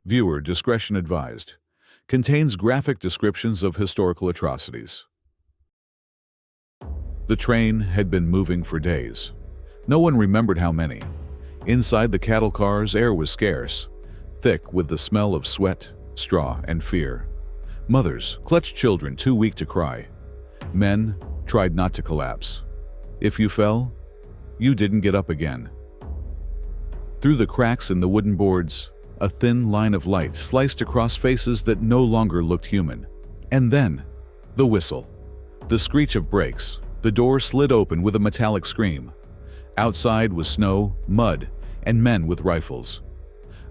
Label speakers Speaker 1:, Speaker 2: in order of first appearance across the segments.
Speaker 1: Viewer discretion advised. Contains graphic descriptions of historical atrocities. The train had been moving for days. No one remembered how many. Inside the cattle cars, air was scarce, thick with the smell of sweat, straw, and fear. Mothers clutched children too weak to cry. Men tried not to collapse. If you fell, you didn't get up again. Through the cracks in the wooden boards, a thin line of light sliced across faces that no longer looked human. And then, the whistle. The screech of brakes. The door slid open with a metallic scream. Outside was snow, mud, and men with rifles.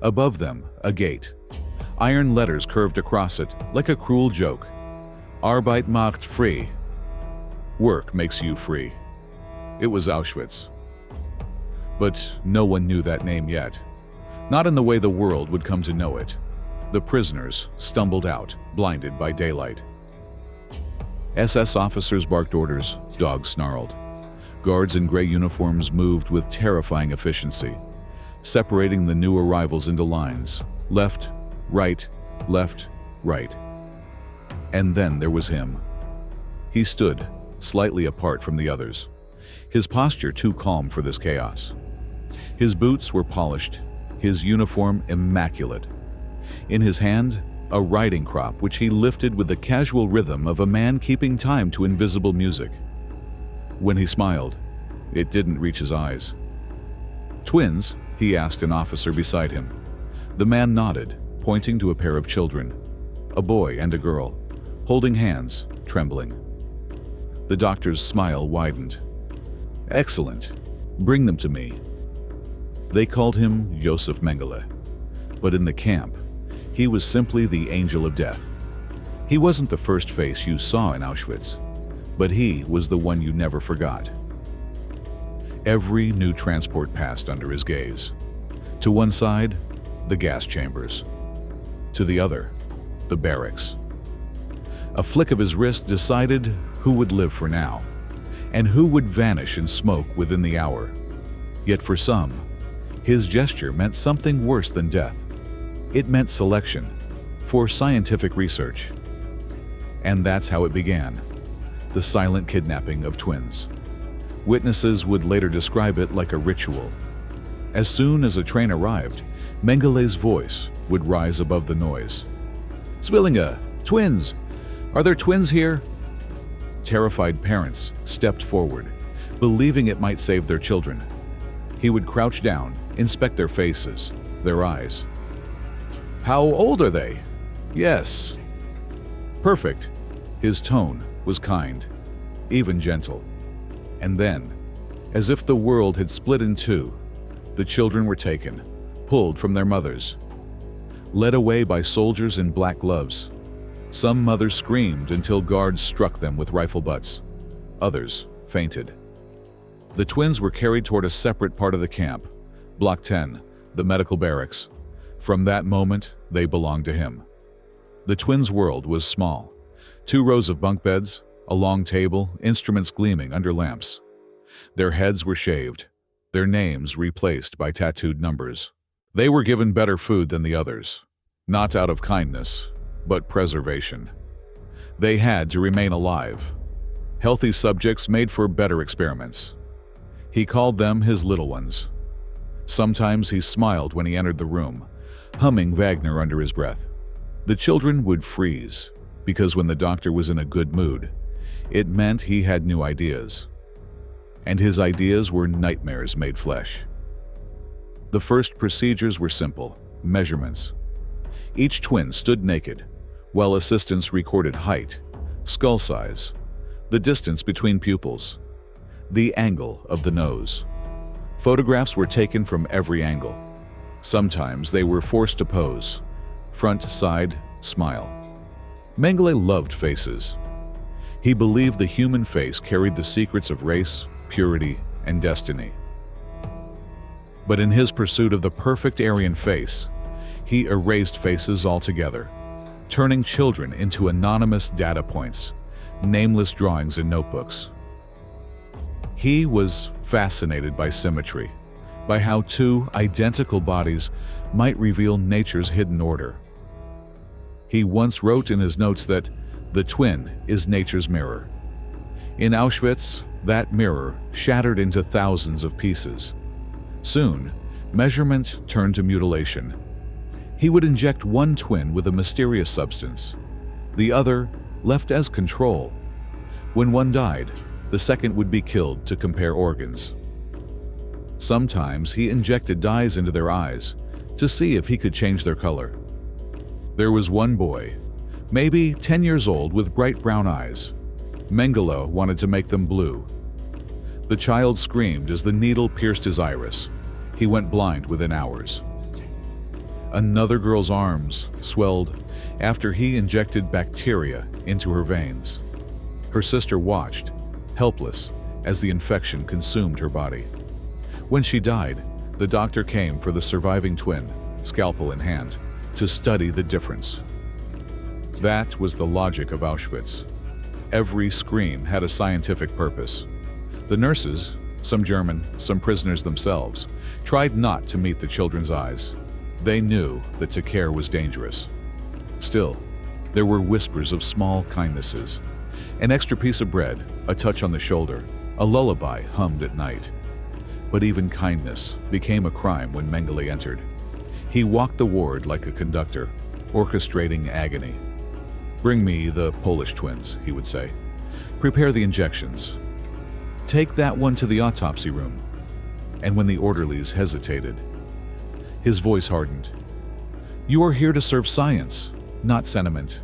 Speaker 1: Above them, a gate. Iron letters curved across it, like a cruel joke. Arbeit macht frei. Work makes you free. It was Auschwitz. But no one knew that name yet. Not in the way the world would come to know it. The prisoners stumbled out, blinded by daylight. SS officers barked orders, dogs snarled. Guards in gray uniforms moved with terrifying efficiency, separating the new arrivals into lines, left, right, left, right. And then there was him. He stood, slightly apart from the others, his posture too calm for this chaos. His boots were polished, his uniform immaculate. In his hand, a riding crop which he lifted with the casual rhythm of a man keeping time to invisible music. When he smiled, it didn't reach his eyes. "Twins?" he asked an officer beside him. The man nodded, pointing to a pair of children, a boy and a girl, holding hands, trembling. The doctor's smile widened. "Excellent. Bring them to me." They called him Josef Mengele, but in the camp, he was simply the angel of death. He wasn't the first face you saw in Auschwitz, but he was the one you never forgot. Every new transport passed under his gaze. To one side, the gas chambers. To the other, the barracks. A flick of his wrist decided who would live for now, and who would vanish in smoke within the hour. Yet for some, his gesture meant something worse than death. It meant selection for scientific research. And that's how it began, the silent kidnapping of twins. Witnesses would later describe it like a ritual. As soon as a train arrived, Mengele's voice would rise above the noise. "Zwillinge, twins! Are there twins here?" Terrified parents stepped forward, believing it might save their children. He would crouch down, inspect their faces, their eyes. "How old are they?" "Yes." "Perfect." His tone was kind, even gentle. And then, as if the world had split in two, the children were taken, pulled from their mothers, led away by soldiers in black gloves. Some mothers screamed until guards struck them with rifle butts. Others fainted. The twins were carried toward a separate part of the camp, Block 10, the medical barracks. From that moment, they belonged to him. The twins' world was small. 2 rows of bunk beds, a long table, instruments gleaming under lamps. Their heads were shaved, their names replaced by tattooed numbers. They were given better food than the others, not out of kindness, but preservation. They had to remain alive. Healthy subjects made for better experiments. He called them his little ones. Sometimes he smiled when he entered the room, humming Wagner under his breath. The children would freeze, because when the doctor was in a good mood, it meant he had new ideas. And his ideas were nightmares made flesh. The first procedures were simple, measurements. Each twin stood naked, while assistants recorded height, skull size, the distance between pupils, the angle of the nose. Photographs were taken from every angle. Sometimes they were forced to pose, front, side, smile. Mengele loved faces. He believed the human face carried the secrets of race, purity, and destiny. But in his pursuit of the perfect Aryan face, he erased faces altogether, turning children into anonymous data points, nameless drawings in notebooks. He was fascinated by symmetry, by how 2 identical bodies might reveal nature's hidden order. He once wrote in his notes that the twin is nature's mirror. In Auschwitz, that mirror shattered into thousands of pieces. Soon, measurement turned to mutilation. He would inject one twin with a mysterious substance. The other left as control. When one died, the second would be killed to compare organs. Sometimes he injected dyes into their eyes to see if he could change their color. There was one boy, maybe 10 years old, with bright brown eyes. Mengele wanted to make them blue. The child screamed as the needle pierced his iris. He went blind within hours. Another girl's arms swelled after he injected bacteria into her veins. Her sister watched, helpless, as the infection consumed her body. When she died, the doctor came for the surviving twin, scalpel in hand, to study the difference. That was the logic of Auschwitz. Every scream had a scientific purpose. The nurses, some German, some prisoners themselves, tried not to meet the children's eyes. They knew that to care was dangerous. Still, there were whispers of small kindnesses. An extra piece of bread, a touch on the shoulder, a lullaby hummed at night. But even kindness became a crime when Mengele entered. He walked the ward like a conductor, orchestrating agony. "Bring me the Polish twins," he would say. "Prepare the injections. Take that one to the autopsy room." And when the orderlies hesitated, his voice hardened. "You are here to serve science, not sentiment."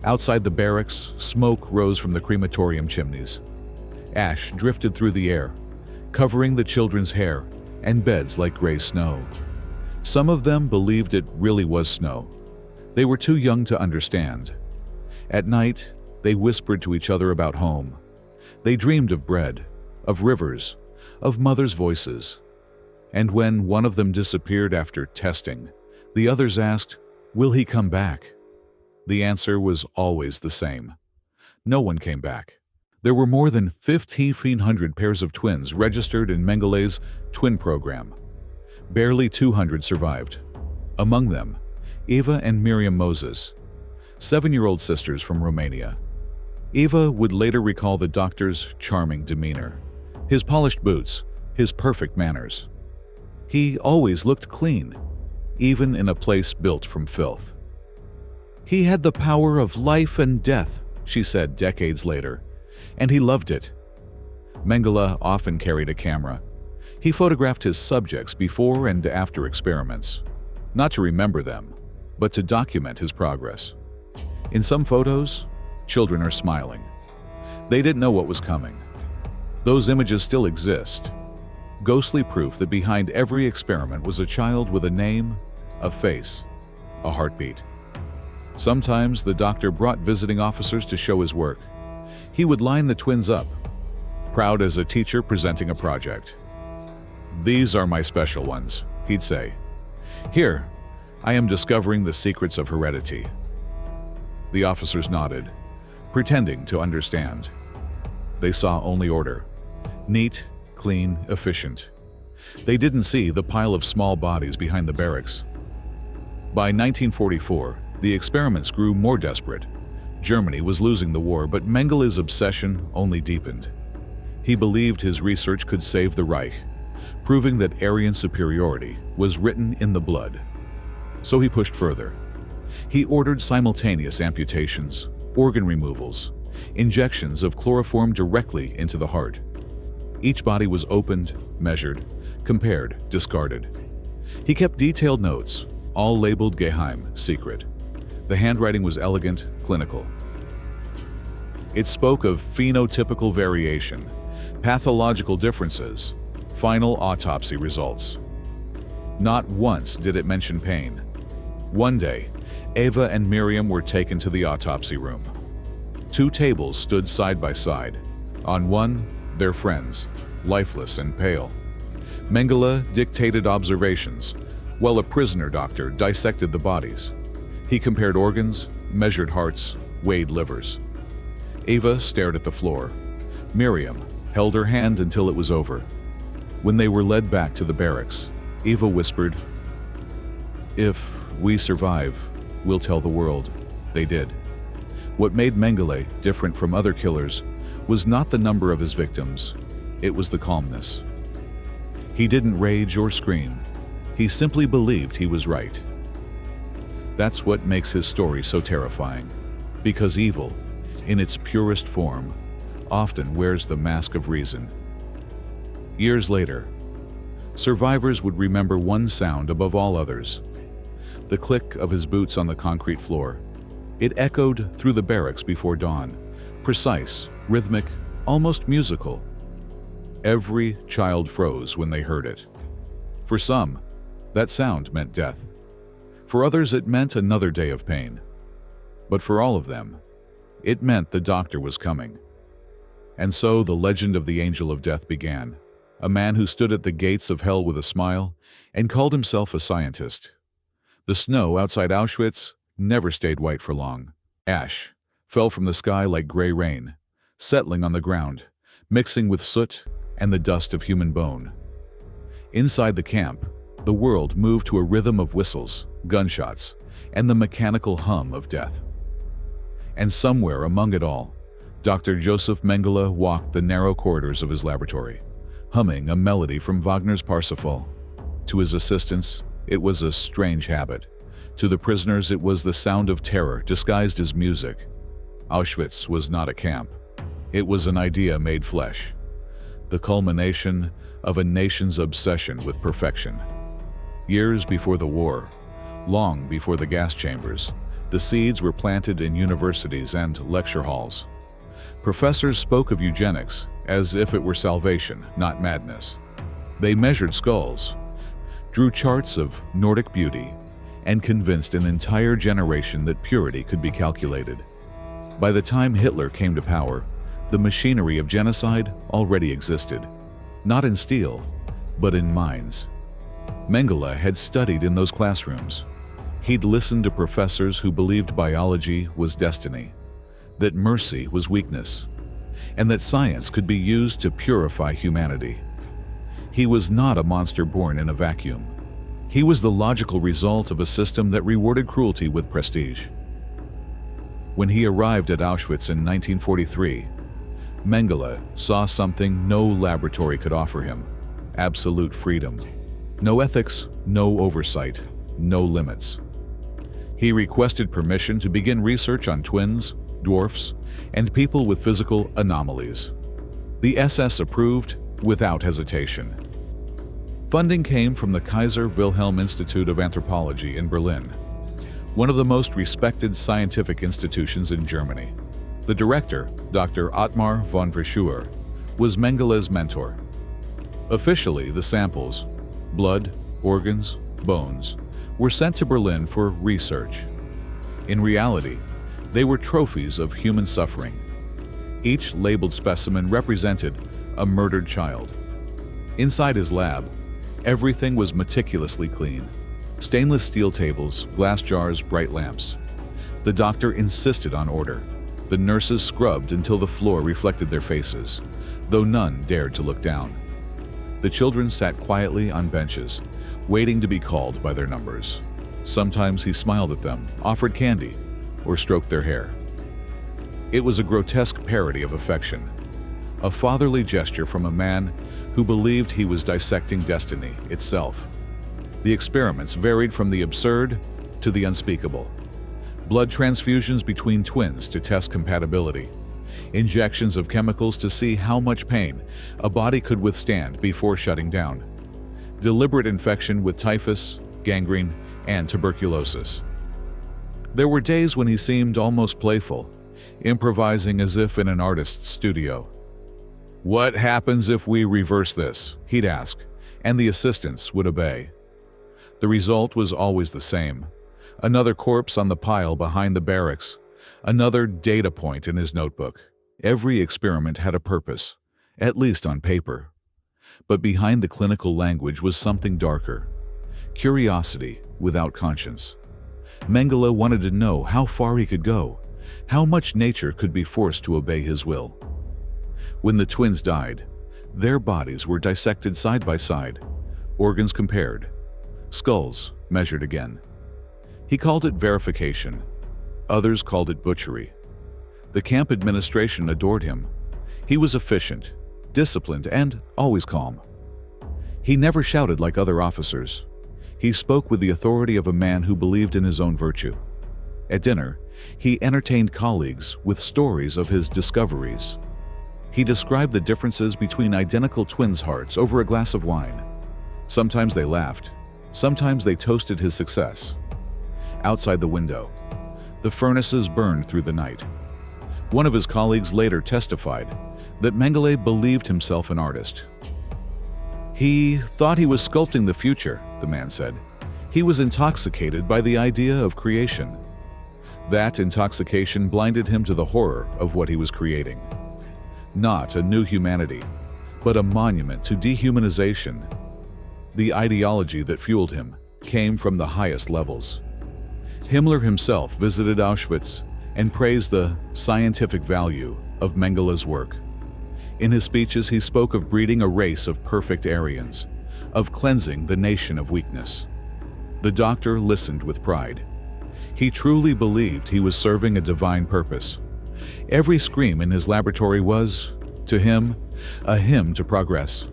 Speaker 1: Outside the barracks, smoke rose from the crematorium chimneys. Ash drifted through the air, covering the children's hair and beds like gray snow. Some of them believed it really was snow. They were too young to understand. At night, they whispered to each other about home. They dreamed of bread, of rivers, of mothers' voices. And when one of them disappeared after testing, the others asked, "Will he come back?" The answer was always the same. No one came back. There were more than 1,500 pairs of twins registered in Mengele's twin program. Barely 200 survived. Among them, Eva and Miriam Moses, 7-year-old sisters from Romania. Eva would later recall the doctor's charming demeanor, his polished boots, his perfect manners. He always looked clean, even in a place built from filth. "He had the power of life and death," she said decades later, and he loved it. Mengele often carried a camera. He photographed his subjects before and after experiments, not to remember them, but to document his progress. In some photos, children are smiling. They didn't know what was coming. Those images still exist. Ghostly proof that behind every experiment was a child with a name, a face, a heartbeat. Sometimes the doctor brought visiting officers to show his work. He would line the twins up, proud as a teacher presenting a project. "These are my special ones," he'd say. "Here, I am discovering the secrets of heredity." The officers nodded, pretending to understand. They saw only order. Neat, clean, efficient. They didn't see the pile of small bodies behind the barracks. By 1944, the experiments grew more desperate. Germany was losing the war, but Mengele's obsession only deepened. He believed his research could save the Reich, proving that Aryan superiority was written in the blood. So he pushed further. He ordered simultaneous amputations, organ removals, injections of chloroform directly into the heart. Each body was opened, measured, compared, discarded. He kept detailed notes, all labeled Geheim, secret. The handwriting was elegant, clinical. It spoke of phenotypical variation, pathological differences, final autopsy results. Not once did it mention pain. One day, Eva and Miriam were taken to the autopsy room. 2 tables stood side by side. On one, their friends, lifeless and pale. Mengele dictated observations, while a prisoner doctor dissected the bodies. He compared organs, measured hearts, weighed livers. Eva stared at the floor. Miriam held her hand until it was over. When they were led back to the barracks, Eva whispered, If we survive, we'll tell the world. They did. What made Mengele different from other killers was not the number of his victims, it was the calmness. He didn't rage or scream. He simply believed he was right. That's what makes his story so terrifying, because evil, in its purest form, often wears the mask of reason. Years later, survivors would remember one sound above all others: the click of his boots on the concrete floor. It echoed through the barracks before dawn, precise, rhythmic, almost musical. Every child froze when they heard it. For some, that sound meant death. For others, it meant another day of pain. But for all of them, it meant the doctor was coming. And so the legend of the Angel of Death began, a man who stood at the gates of hell with a smile and called himself a scientist. The snow outside Auschwitz never stayed white for long. Ash fell from the sky like gray rain, settling on the ground, mixing with soot and the dust of human bone. Inside the camp, the world moved to a rhythm of whistles, gunshots, and the mechanical hum of death. And somewhere among it all, Dr. Josef Mengele walked the narrow corridors of his laboratory, humming a melody from Wagner's Parsifal. To his assistants, it was a strange habit. To the prisoners, it was the sound of terror disguised as music. Auschwitz was not a camp. It was an idea made flesh, the culmination of a nation's obsession with perfection. Years before the war, long before the gas chambers, the seeds were planted in universities and lecture halls. Professors spoke of eugenics as if it were salvation, not madness. They measured skulls, drew charts of Nordic beauty, and convinced an entire generation that purity could be calculated. By the time Hitler came to power, the machinery of genocide already existed, not in steel, but in minds. Mengele had studied in those classrooms. He'd listened to professors who believed biology was destiny, that mercy was weakness, and that science could be used to purify humanity. He was not a monster born in a vacuum. He was the logical result of a system that rewarded cruelty with prestige. When he arrived at Auschwitz in 1943, Mengele saw something no laboratory could offer him: absolute freedom. No ethics, no oversight, no limits. He requested permission to begin research on twins, dwarfs, and people with physical anomalies. The SS approved without hesitation. Funding came from the Kaiser Wilhelm Institute of Anthropology in Berlin, one of the most respected scientific institutions in Germany. The director, Dr. Ottmar von Verschuer, was Mengele's mentor. Officially, the samples, blood, organs, bones, were sent to Berlin for research. In reality, they were trophies of human suffering. Each labeled specimen represented a murdered child. Inside his lab, everything was meticulously clean: stainless steel tables, glass jars, bright lamps. The doctor insisted on order. The nurses scrubbed until the floor reflected their faces, though none dared to look down. The children sat quietly on benches, waiting to be called by their numbers. Sometimes he smiled at them, offered candy, or stroked their hair. It was a grotesque parody of affection, a fatherly gesture from a man who believed he was dissecting destiny itself. The experiments varied from the absurd to the unspeakable. Blood transfusions between twins to test compatibility, injections of chemicals to see how much pain a body could withstand before shutting down, deliberate infection with typhus, gangrene, and tuberculosis. There were days when he seemed almost playful, improvising as if in an artist's studio. "What happens if we reverse this?" he'd ask, and the assistants would obey. The result was always the same: another corpse on the pile behind the barracks, another data point in his notebook. Every experiment had a purpose, at least on paper. But behind the clinical language was something darker: curiosity without conscience. Mengele wanted to know how far he could go, how much nature could be forced to obey his will. When the twins died, their bodies were dissected side by side, organs compared, skulls measured again. He called it verification. Others called it butchery. The camp administration adored him. He was efficient, disciplined, and always calm. He never shouted like other officers. He spoke with the authority of a man who believed in his own virtue. At dinner, he entertained colleagues with stories of his discoveries. He described the differences between identical twins' hearts over a glass of wine. Sometimes they laughed. Sometimes they toasted his success. Outside the window, the furnaces burned through the night. One of his colleagues later testified that Mengele believed himself an artist. He thought he was sculpting the future, the man said. He was intoxicated by the idea of creation. That intoxication blinded him to the horror of what he was creating. Not a new humanity, but a monument to dehumanization. The ideology that fueled him came from the highest levels. Himmler himself visited Auschwitz and praised the scientific value of Mengele's work. In his speeches, he spoke of breeding a race of perfect Aryans, of cleansing the nation of weakness. The doctor listened with pride. He truly believed he was serving a divine purpose. Every scream in his laboratory was, to him, a hymn to progress.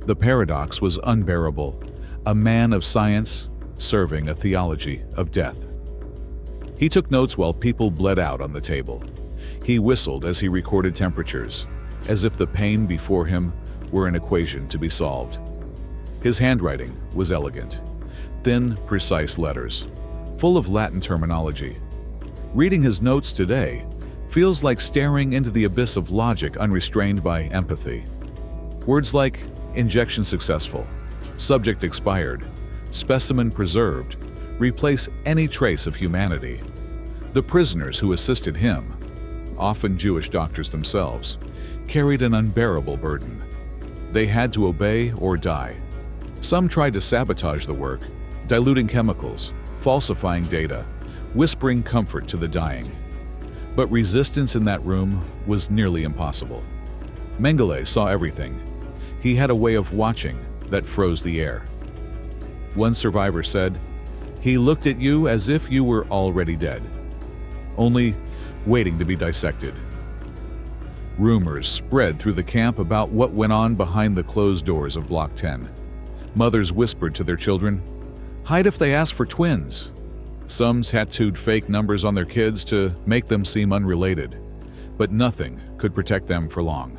Speaker 1: The paradox was unbearable. A man of science serving a theology of death. He took notes while people bled out on the table. He whistled as he recorded temperatures, as if the pain before him were an equation to be solved. His handwriting was elegant. Thin, precise letters, full of Latin terminology. Reading his notes today feels like staring into the abyss of logic unrestrained by empathy. Words like injection successful, subject expired, specimen preserved, replace any trace of humanity. The prisoners who assisted him, often Jewish doctors themselves, carried an unbearable burden. They had to obey or die. Some tried to sabotage the work, diluting chemicals, falsifying data, whispering comfort to the dying. But resistance in that room was nearly impossible. Mengele saw everything. He had a way of watching that froze the air. One survivor said, "He looked at you as if you were already dead, only waiting to be dissected." Rumors spread through the camp about what went on behind the closed doors of Block 10. Mothers whispered to their children, "Hide if they ask for twins." Some tattooed fake numbers on their kids to make them seem unrelated. But nothing could protect them for long.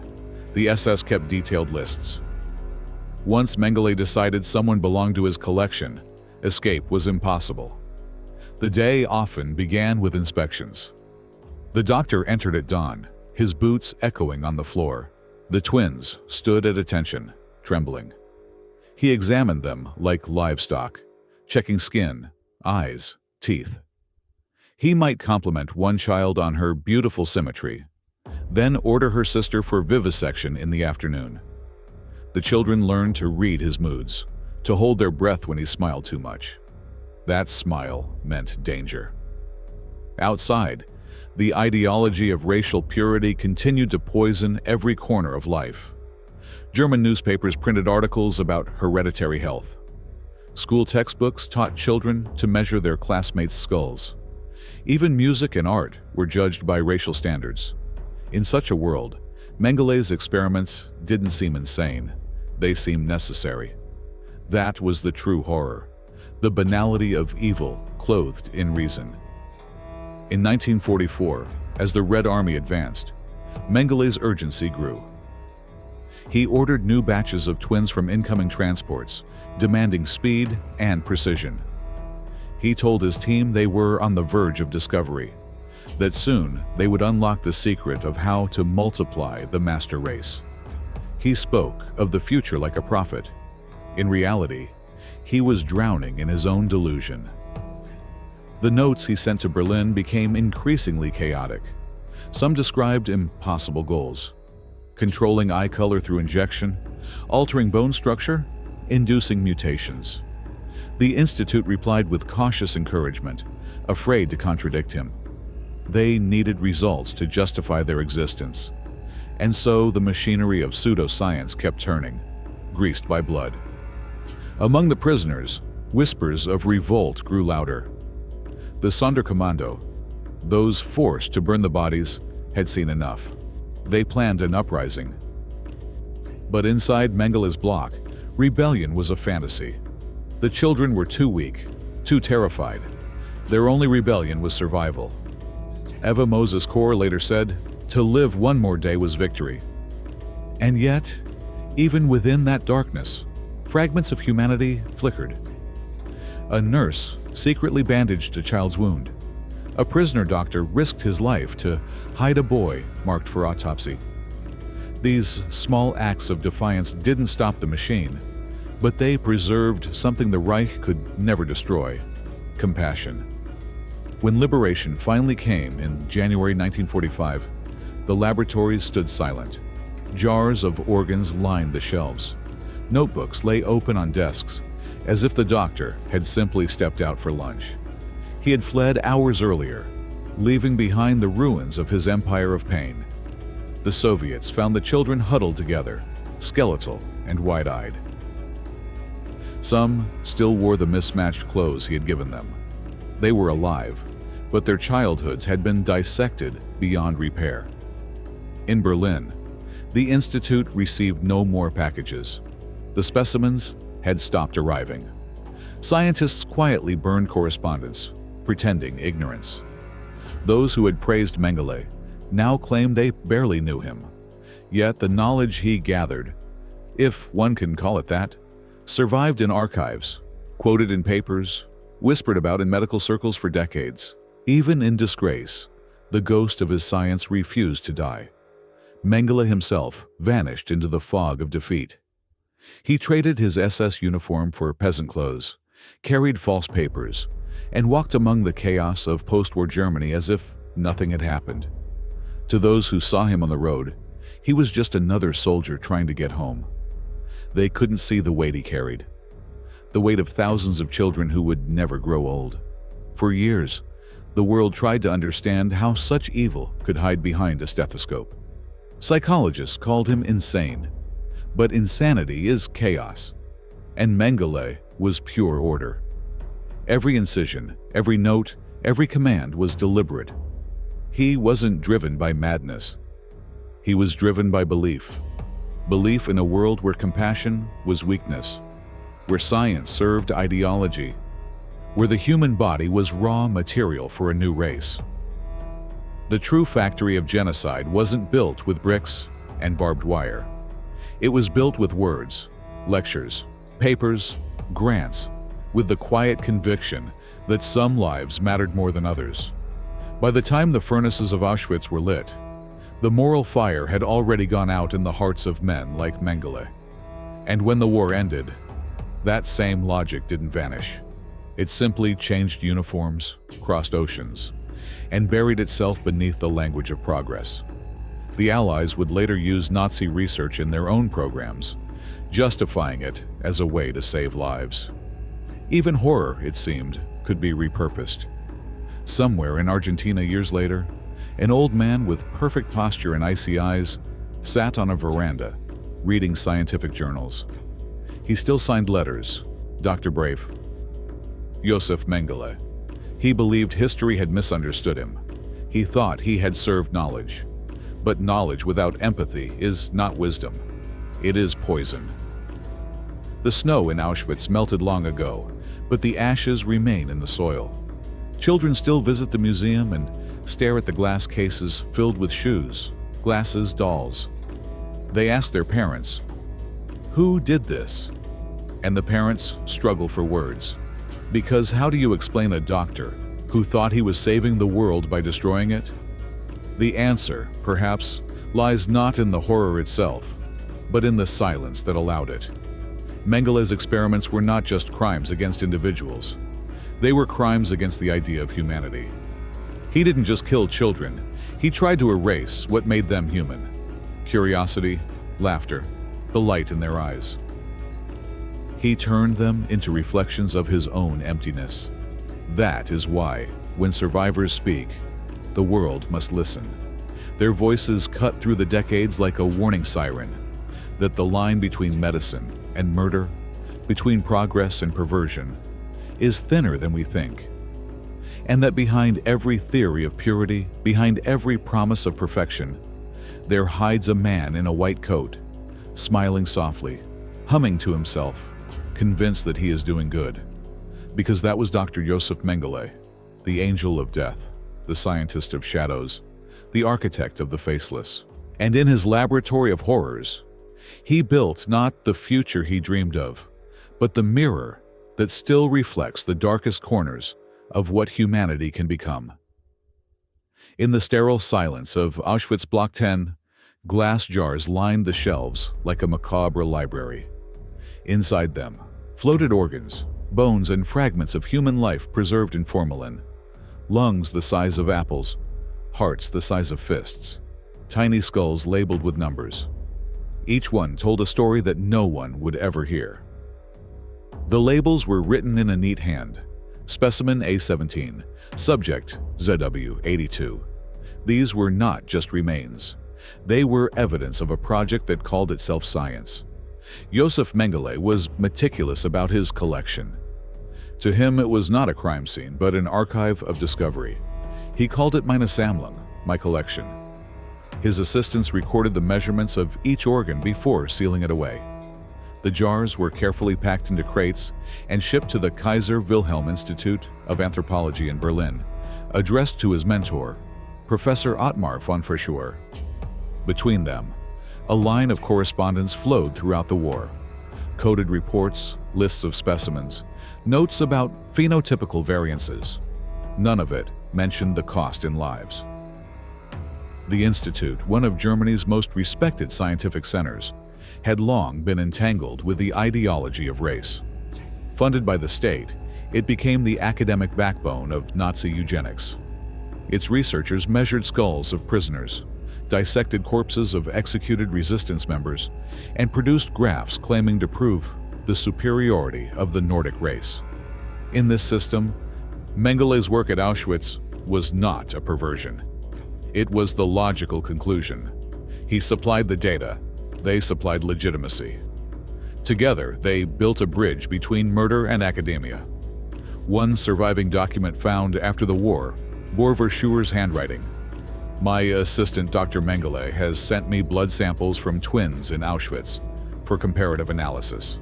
Speaker 1: The SS kept detailed lists. Once Mengele decided someone belonged to his collection, escape was impossible. The day often began with inspections. The doctor entered at dawn, his boots echoing on the floor. The twins stood at attention, trembling. He examined them like livestock, checking skin, eyes, teeth. He might compliment one child on her beautiful symmetry, then order her sister for vivisection in the afternoon. The children learned to read his moods, to hold their breath when he smiled too much. That smile meant danger. Outside, the ideology of racial purity continued to poison every corner of life. German newspapers printed articles about hereditary health. School textbooks taught children to measure their classmates' skulls. Even music and art were judged by racial standards. In such a world, Mengele's experiments didn't seem insane. They seemed necessary. That was the true horror, the banality of evil clothed in reason. In 1944, as the Red Army advanced, Mengele's urgency grew. He ordered new batches of twins from incoming transports, demanding speed and precision. He told his team they were on the verge of discovery, that soon they would unlock the secret of how to multiply the master race. He spoke of the future like a prophet. In reality, he was drowning in his own delusion. The notes he sent to Berlin became increasingly chaotic. Some described impossible goals: controlling eye color through injection, altering bone structure, inducing mutations. The Institute replied with cautious encouragement, afraid to contradict him. They needed results to justify their existence. And so the machinery of pseudoscience kept turning, greased by blood. Among the prisoners, whispers of revolt grew louder. The Sonderkommando, those forced to burn the bodies, had seen enough. They planned an uprising. But inside Mengele's block, rebellion was a fantasy. The children were too weak, too terrified. Their only rebellion was survival. Eva Moses Kor later said, "To live one more day was victory." And yet, even within that darkness, fragments of humanity flickered. A nurse secretly bandaged a child's wound. A prisoner doctor risked his life to hide a boy marked for autopsy. These small acts of defiance didn't stop the machine, but they preserved something the Reich could never destroy: compassion. When liberation finally came in January 1945, the laboratories stood silent. Jars of organs lined the shelves. Notebooks lay open on desks, as if the doctor had simply stepped out for lunch. He had fled hours earlier, leaving behind the ruins of his empire of pain. The Soviets found the children huddled together, skeletal and wide-eyed. Some still wore the mismatched clothes he had given them. They were alive, but their childhoods had been dissected beyond repair. In Berlin, the Institute received no more packages. The specimens had stopped arriving. Scientists quietly burned correspondence, pretending ignorance. Those who had praised Mengele now claimed they barely knew him. Yet the knowledge he gathered, if one can call it that, survived in archives, quoted in papers, whispered about in medical circles for decades. Even in disgrace, the ghost of his science refused to die. Mengele himself vanished into the fog of defeat. He traded his SS uniform for peasant clothes, carried false papers, and walked among the chaos of post-war Germany as if nothing had happened. To those who saw him on the road, he was just another soldier trying to get home. They couldn't see the weight he carried, the weight of thousands of children who would never grow old. For years, the world tried to understand how such evil could hide behind a stethoscope. Psychologists called him insane, but insanity is chaos, and Mengele was pure order. Every incision, every note, every command was deliberate. He wasn't driven by madness. He was driven by belief. Belief in a world where compassion was weakness, where science served ideology, where the human body was raw material for a new race. The true factory of genocide wasn't built with bricks and barbed wire. It was built with words, lectures, papers, grants, with the quiet conviction that some lives mattered more than others. By the time the furnaces of Auschwitz were lit, the moral fire had already gone out in the hearts of men like Mengele. And when the war ended, that same logic didn't vanish. It simply changed uniforms, crossed oceans, and buried itself beneath the language of progress. The Allies would later use Nazi research in their own programs, justifying it as a way to save lives. Even horror, it seemed, could be repurposed. Somewhere in Argentina years later, an old man with perfect posture and icy eyes sat on a veranda, reading scientific journals. He still signed letters, Dr. Brave. Josef Mengele. He believed history had misunderstood him. He thought he had served knowledge. But knowledge without empathy is not wisdom. It is poison. The snow in Auschwitz melted long ago, but the ashes remain in the soil. Children still visit the museum and stare at the glass cases filled with shoes, glasses, dolls. They ask their parents, "Who did this?" And the parents struggle for words. Because how do you explain a doctor who thought he was saving the world by destroying it? The answer, perhaps, lies not in the horror itself, but in the silence that allowed it. Mengele's experiments were not just crimes against individuals. They were crimes against the idea of humanity. He didn't just kill children. He tried to erase what made them human. Curiosity, laughter, the light in their eyes. He turned them into reflections of his own emptiness. That is why, when survivors speak, the world must listen. Their voices cut through the decades like a warning siren, that the line between medicine and murder, between progress and perversion, is thinner than we think. and that behind every theory of purity, behind every promise of perfection, there hides a man in a white coat, smiling softly, humming to himself, convinced that he is doing good. Because that was Dr. Josef Mengele, the angel of death, the scientist of shadows, the architect of the faceless. And in his laboratory of horrors, he built not the future he dreamed of, but the mirror that still reflects the darkest corners of what humanity can become. In the sterile silence of Auschwitz Block 10, glass jars lined the shelves like a macabre library. Inside them floated organs, bones, and fragments of human life preserved in formalin. Lungs the size of apples, hearts the size of fists, tiny skulls labeled with numbers. Each one told a story that no one would ever hear. The labels were written in a neat hand. Specimen A17, subject ZW82. These were not just remains. They were evidence of a project that called itself science. Josef Mengele was meticulous about his collection. To him, it was not a crime scene, but an archive of discovery. He called it meine Sammlung, my collection. His assistants recorded the measurements of each organ before sealing it away. The jars were carefully packed into crates and shipped to the Kaiser Wilhelm Institute of Anthropology in Berlin, addressed to his mentor, Professor Ottmar von Frischur. Between them, a line of correspondence flowed throughout the war. Coded reports, lists of specimens, notes about phenotypical variances. None of it mentioned the cost in lives. The Institute, one of Germany's most respected scientific centers, had long been entangled with the ideology of race. Funded by the state, it became the academic backbone of Nazi eugenics. Its researchers measured skulls of prisoners, dissected corpses of executed resistance members, and produced graphs claiming to prove the superiority of the Nordic race. In this system, Mengele's work at Auschwitz was not a perversion. It was the logical conclusion. He supplied the data, they supplied legitimacy. Together, they built a bridge between murder and academia. One surviving document found after the war bore Verschuur's handwriting. My assistant, Dr. Mengele, has sent me blood samples from twins in Auschwitz for comparative analysis.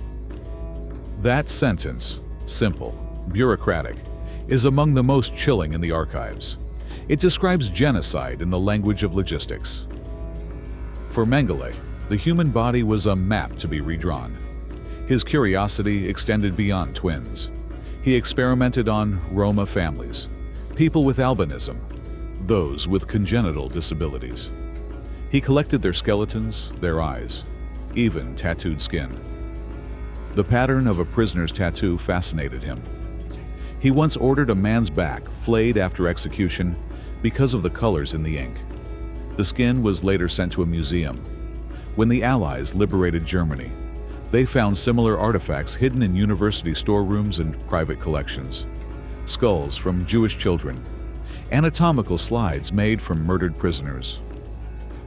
Speaker 1: That sentence, simple, bureaucratic, is among the most chilling in the archives. It describes genocide in the language of logistics. For Mengele, the human body was a map to be redrawn. His curiosity extended beyond twins. He experimented on Roma families, people with albinism, those with congenital disabilities. He collected their skeletons, their eyes, even tattooed skin. The pattern of a prisoner's tattoo fascinated him. He once ordered a man's back flayed after execution because of the colors in the ink. The skin was later sent to a museum. When the Allies liberated Germany, they found similar artifacts hidden in university storerooms and private collections. Skulls from Jewish children, anatomical slides made from murdered prisoners.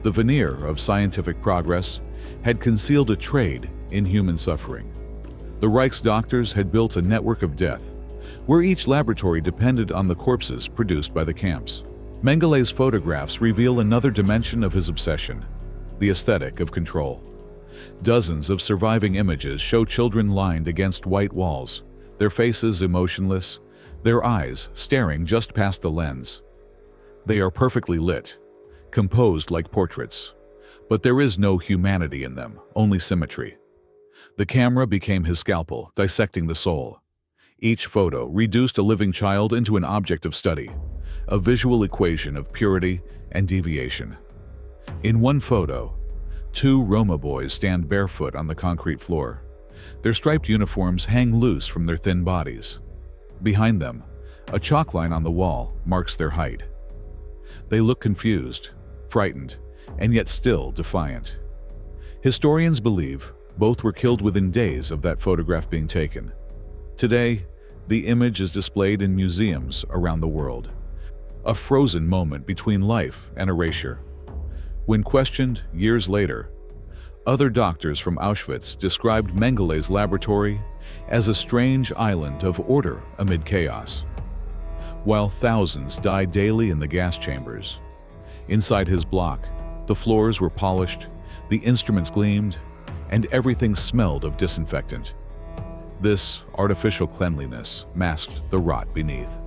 Speaker 1: The veneer of scientific progress had concealed a trade in human suffering. The Reich's doctors had built a network of death, where each laboratory depended on the corpses produced by the camps. Mengele's photographs reveal another dimension of his obsession, the aesthetic of control. Dozens of surviving images show children lined against white walls, their faces emotionless, their eyes staring just past the lens. They are perfectly lit, composed like portraits, but there is no humanity in them, only symmetry. The camera became his scalpel, dissecting the soul. Each photo reduced a living child into an object of study, a visual equation of purity and deviation. In one photo, two Roma boys stand barefoot on the concrete floor. Their striped uniforms hang loose from their thin bodies. Behind them, a chalk line on the wall marks their height. They look confused, frightened, and yet still defiant. Historians believe both were killed within days of that photograph being taken. Today, the image is displayed in museums around the world, a frozen moment between life and erasure. When questioned years later, other doctors from Auschwitz described Mengele's laboratory as a strange island of order amid chaos. while thousands died daily in the gas chambers. Inside his block, the floors were polished, the instruments gleamed, and everything smelled of disinfectant. This artificial cleanliness masked the rot beneath.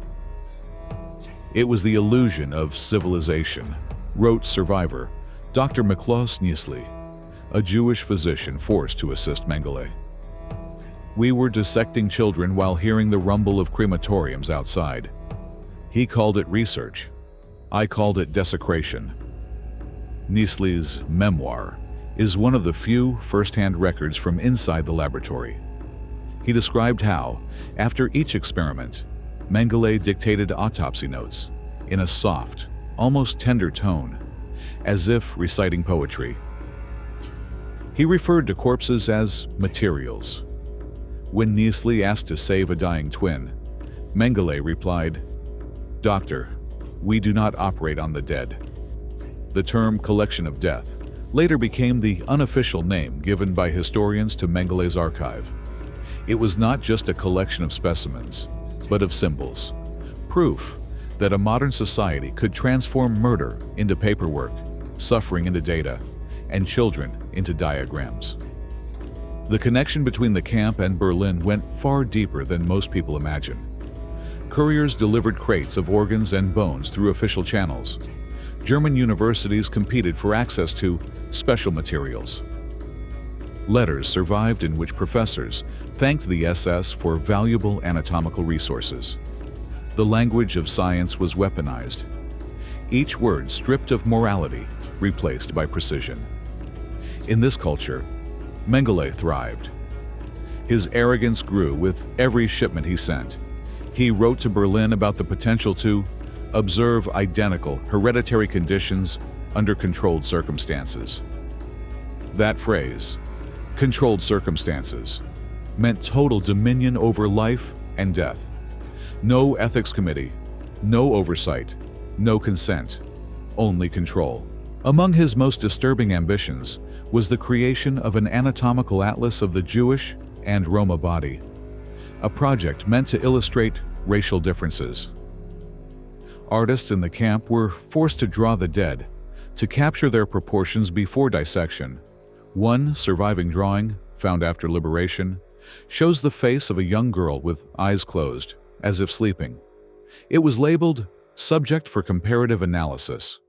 Speaker 1: It was the illusion of civilization, wrote survivor Dr. Miklos Niesli, a Jewish physician forced to assist Mengele. We were dissecting children while hearing the rumble of crematoriums outside. He called it research. I called it desecration. Niesli's memoir is one of the few first-hand records from inside the laboratory. He described how, after each experiment, Mengele dictated autopsy notes in a soft, almost tender tone, as if reciting poetry. He referred to corpses as materials. When Niesli asked to save a dying twin, Mengele replied, "Doctor, we do not operate on the dead." The term collection of death later became the unofficial name given by historians to Mengele's archive. It was not just a collection of specimens, but of symbols, proof that a modern society could transform murder into paperwork, suffering into data, and children into diagrams. The connection between the camp and Berlin went far deeper than most people imagine. Couriers delivered crates of organs and bones through official channels. German universities competed for access to special materials. Letters survived in which professors thanked the SS for valuable anatomical resources. The language of science was weaponized, each word stripped of morality, replaced by precision. In this culture, Mengele thrived. His arrogance grew with every shipment he sent. He wrote to Berlin about the potential to observe identical hereditary conditions under controlled circumstances. That phrase, controlled circumstances, meant total dominion over life and death. No ethics committee, no oversight, no consent, only control. Among his most disturbing ambitions was the creation of an anatomical atlas of the Jewish and Roma body, a project meant to illustrate racial differences. Artists in the camp were forced to draw the dead, to capture their proportions before dissection. One surviving drawing, found after liberation, shows the face of a young girl with eyes closed, as if sleeping. It was labeled "Subject for Comparative Analysis."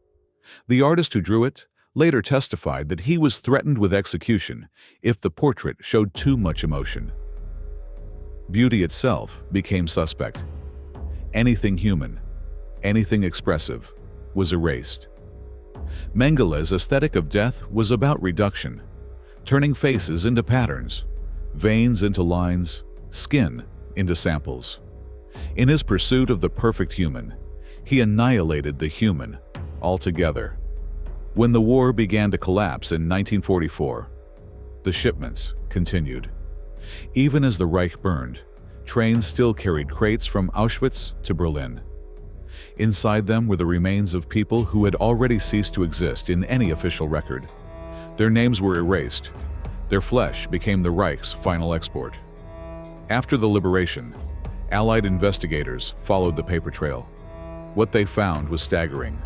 Speaker 1: The artist who drew it later testified that he was threatened with execution if the portrait showed too much emotion. Beauty itself became suspect. Anything human, anything expressive, was erased. Mengele's aesthetic of death was about reduction, turning faces into patterns, veins into lines, skin into samples. In his pursuit of the perfect human, he annihilated the human altogether. When the war began to collapse in 1944, the shipments continued. Even as the Reich burned, trains still carried crates from Auschwitz to Berlin. Inside them were the remains of people who had already ceased to exist in any official record. Their names were erased. Their flesh became the Reich's final export. After the liberation, Allied investigators followed the paper trail. What they found was staggering.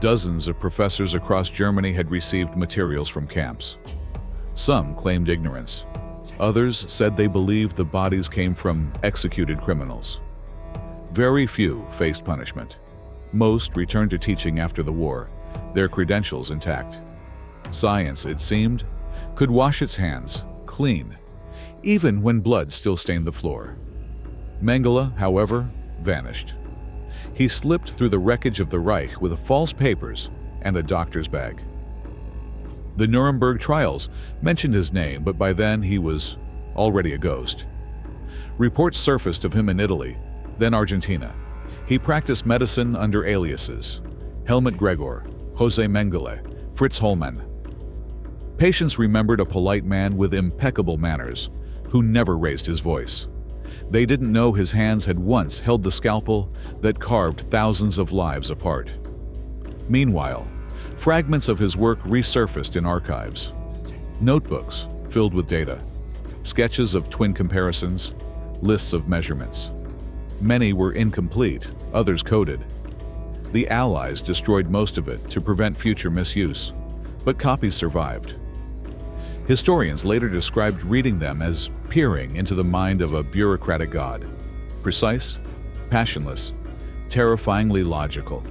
Speaker 1: Dozens of professors across Germany had received materials from camps. Some claimed ignorance. Others said they believed the bodies came from executed criminals. Very few faced punishment. Most returned to teaching after the war, their credentials intact. Science, it seemed, could wash its hands clean, even when blood still stained the floor. Mengele, however, vanished. He slipped through the wreckage of the Reich with false papers and a doctor's bag. The Nuremberg trials mentioned his name, but by then he was already a ghost. Reports surfaced of him in Italy, then Argentina. He practiced medicine under aliases: Helmut Gregor, Jose Mengele, Fritz Hollmann. Patients remembered a polite man with impeccable manners who never raised his voice. They didn't know his hands had once held the scalpel that carved thousands of lives apart. Meanwhile, fragments of his work resurfaced in archives. Notebooks filled with data, sketches of twin comparisons, lists of measurements. Many were incomplete, others coded. The Allies destroyed most of it to prevent future misuse, but copies survived. Historians later described reading them as peering into the mind of a bureaucratic god. Precise, passionless, terrifyingly logical.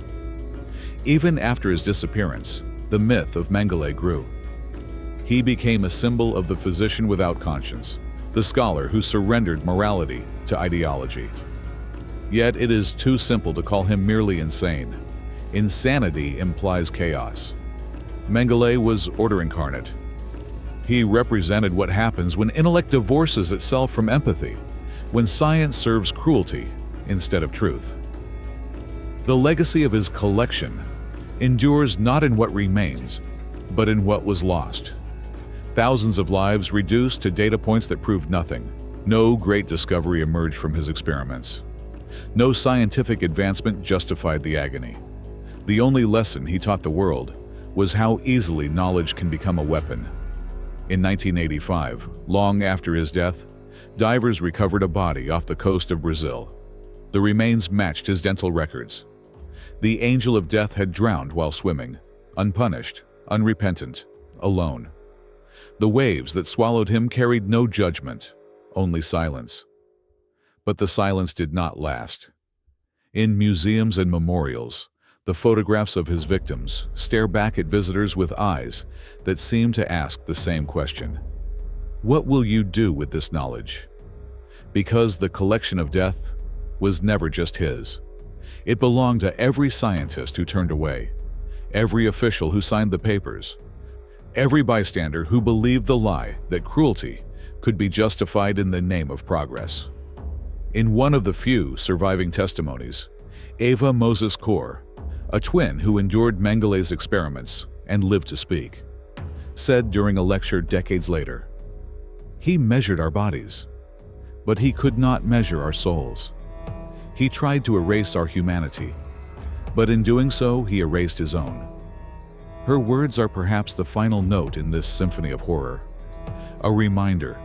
Speaker 1: Even after his disappearance, the myth of Mengele grew. He became a symbol of the physician without conscience, the scholar who surrendered morality to ideology. Yet it is too simple to call him merely insane. Insanity implies chaos. Mengele was order incarnate. He represented what happens when intellect divorces itself from empathy, when science serves cruelty instead of truth. The legacy of his collection endures not in what remains, but in what was lost. Thousands of lives reduced to data points that proved nothing. No great discovery emerged from his experiments. No scientific advancement justified the agony. The only lesson he taught the world was how easily knowledge can become a weapon. In 1985, long after his death, divers recovered a body off the coast of Brazil. The remains matched his dental records. The angel of death had drowned while swimming, unpunished, unrepentant, alone. The waves that swallowed him carried no judgment, only silence. But the silence did not last. In museums and memorials, the photographs of his victims stare back at visitors with eyes that seem to ask the same question. What will you do with this knowledge? Because the collection of death was never just his. It belonged to every scientist who turned away, every official who signed the papers, every bystander who believed the lie that cruelty could be justified in the name of progress. In one of the few surviving testimonies, Eva Moses Kor, a twin who endured Mengele's experiments and lived to speak, said during a lecture decades later, "He measured our bodies, but he could not measure our souls. He tried to erase our humanity, but in doing so, he erased his own." Her words are perhaps the final note in this symphony of horror, a reminder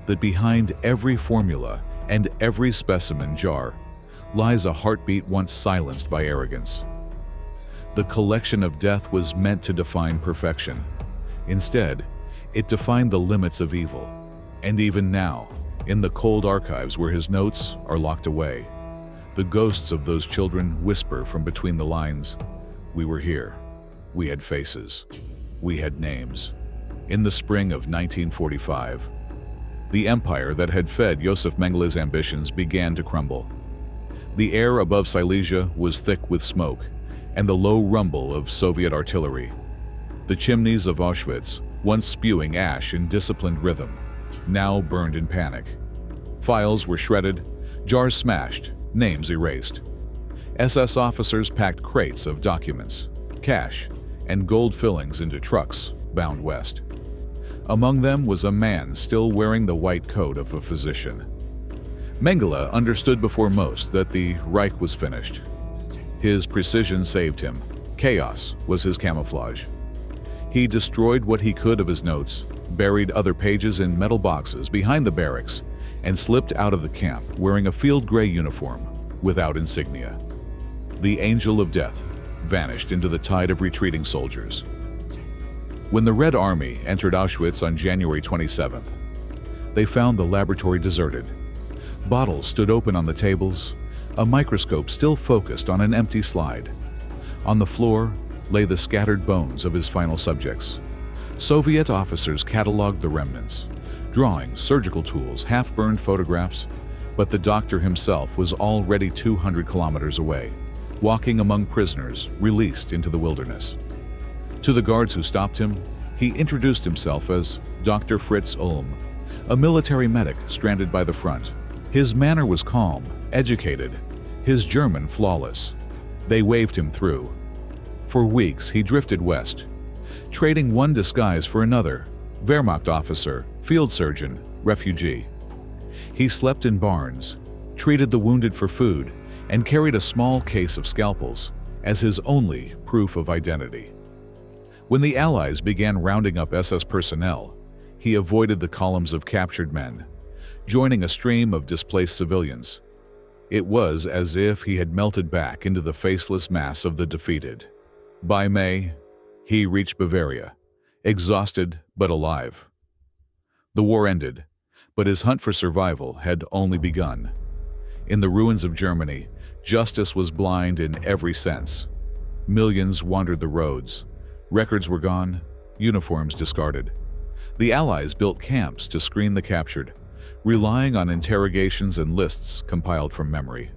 Speaker 1: that behind every formula and every specimen jar lies a heartbeat once silenced by arrogance. The collection of death was meant to define perfection. Instead, it defined the limits of evil. And even now, in the cold archives where his notes are locked away, the ghosts of those children whisper from between the lines, "We were here. We had faces. We had names." In the spring of 1945, the empire that had fed Josef Mengele's ambitions began to crumble. The air above Silesia was thick with smoke and the low rumble of Soviet artillery. The chimneys of Auschwitz, once spewing ash in disciplined rhythm, now burned in panic. Files were shredded, jars smashed, names erased. SS officers packed crates of documents, cash, and gold fillings into trucks bound west. Among them was a man still wearing the white coat of a physician. Mengele understood before most that the Reich was finished. His precision saved him. Chaos was his camouflage. He destroyed what he could of his notes, buried other pages in metal boxes behind the barracks, and slipped out of the camp wearing a field gray uniform without insignia. The angel of death vanished into the tide of retreating soldiers. When the Red Army entered Auschwitz on January 27th, they found the laboratory deserted. Bottles stood open on the tables, a microscope still focused on an empty slide. On the floor lay the scattered bones of his final subjects. Soviet officers cataloged the remnants, drawings, surgical tools, half-burned photographs, but the doctor himself was already 200 kilometers away, walking among prisoners released into the wilderness. To the guards who stopped him, he introduced himself as Dr. Fritz Ulm, a military medic stranded by the front. His manner was calm, educated, his German flawless. They waved him through. For weeks, he drifted west, trading one disguise for another: Wehrmacht officer, field surgeon, refugee. He slept in barns, treated the wounded for food, and carried a small case of scalpels as his only proof of identity. When the Allies began rounding up SS personnel, he avoided the columns of captured men, joining a stream of displaced civilians. It was as if he had melted back into the faceless mass of the defeated. By May, he reached Bavaria, exhausted but alive. The war ended, but his hunt for survival had only begun. In the ruins of Germany, justice was blind in every sense. Millions wandered the roads. Records were gone, uniforms discarded. The Allies built camps to screen the captured, relying on interrogations and lists compiled from memory.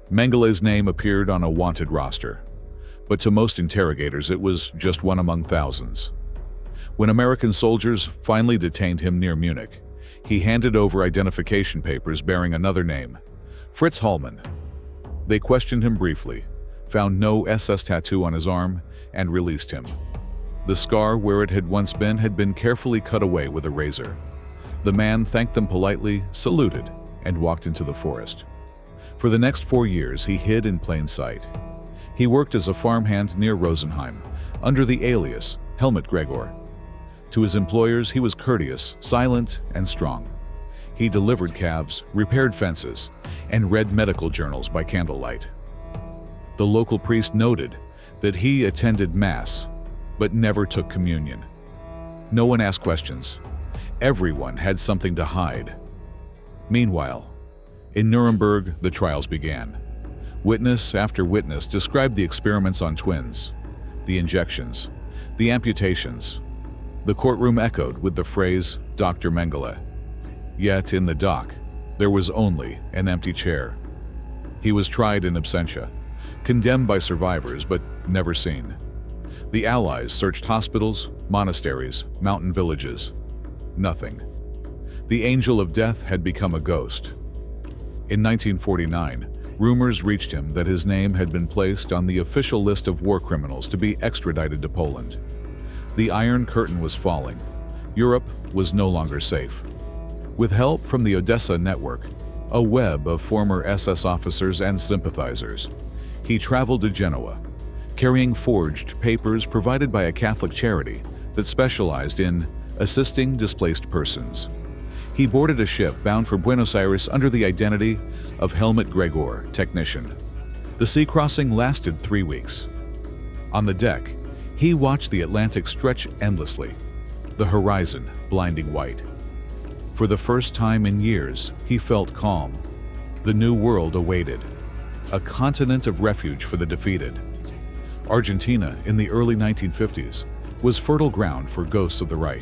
Speaker 1: Mengele's name appeared on a wanted roster, but to most interrogators it was just one among thousands. When American soldiers finally detained him near Munich, he handed over identification papers bearing another name, Fritz Hallmann. They questioned him briefly, found no SS tattoo on his arm, and released him. The scar where it had once been had been carefully cut away with a razor. The man thanked them politely, saluted, and walked into the forest. For the next 4 years, he hid in plain sight. He worked as a farmhand near Rosenheim, under the alias Helmut Gregor. To his employers, he was courteous, silent, and strong. He delivered calves, repaired fences, and read medical journals by candlelight. The local priest noted that he attended Mass, but never took communion. No one asked questions. Everyone had something to hide. Meanwhile, in Nuremberg, the trials began. Witness after witness described the experiments on twins, the injections, the amputations. The courtroom echoed with the phrase, Dr. Mengele. Yet in the dock, there was only an empty chair. He was tried in absentia, condemned by survivors but never seen. The Allies searched hospitals, monasteries, mountain villages. Nothing. The angel of death had become a ghost. In 1949, rumors reached him that his name had been placed on the official list of war criminals to be extradited to Poland. The Iron Curtain was falling. Europe was no longer safe. With help from the Odessa network, a web of former SS officers and sympathizers, he traveled to Genoa, carrying forged papers provided by a Catholic charity that specialized in assisting displaced persons. He boarded a ship bound for Buenos Aires under the identity of Helmut Gregor, technician. The sea crossing lasted 3 weeks. On the deck, he watched the Atlantic stretch endlessly, the horizon blinding white. For the first time in years, he felt calm. The new world awaited, a continent of refuge for the defeated. Argentina, in the early 1950s, was fertile ground for ghosts of the Reich.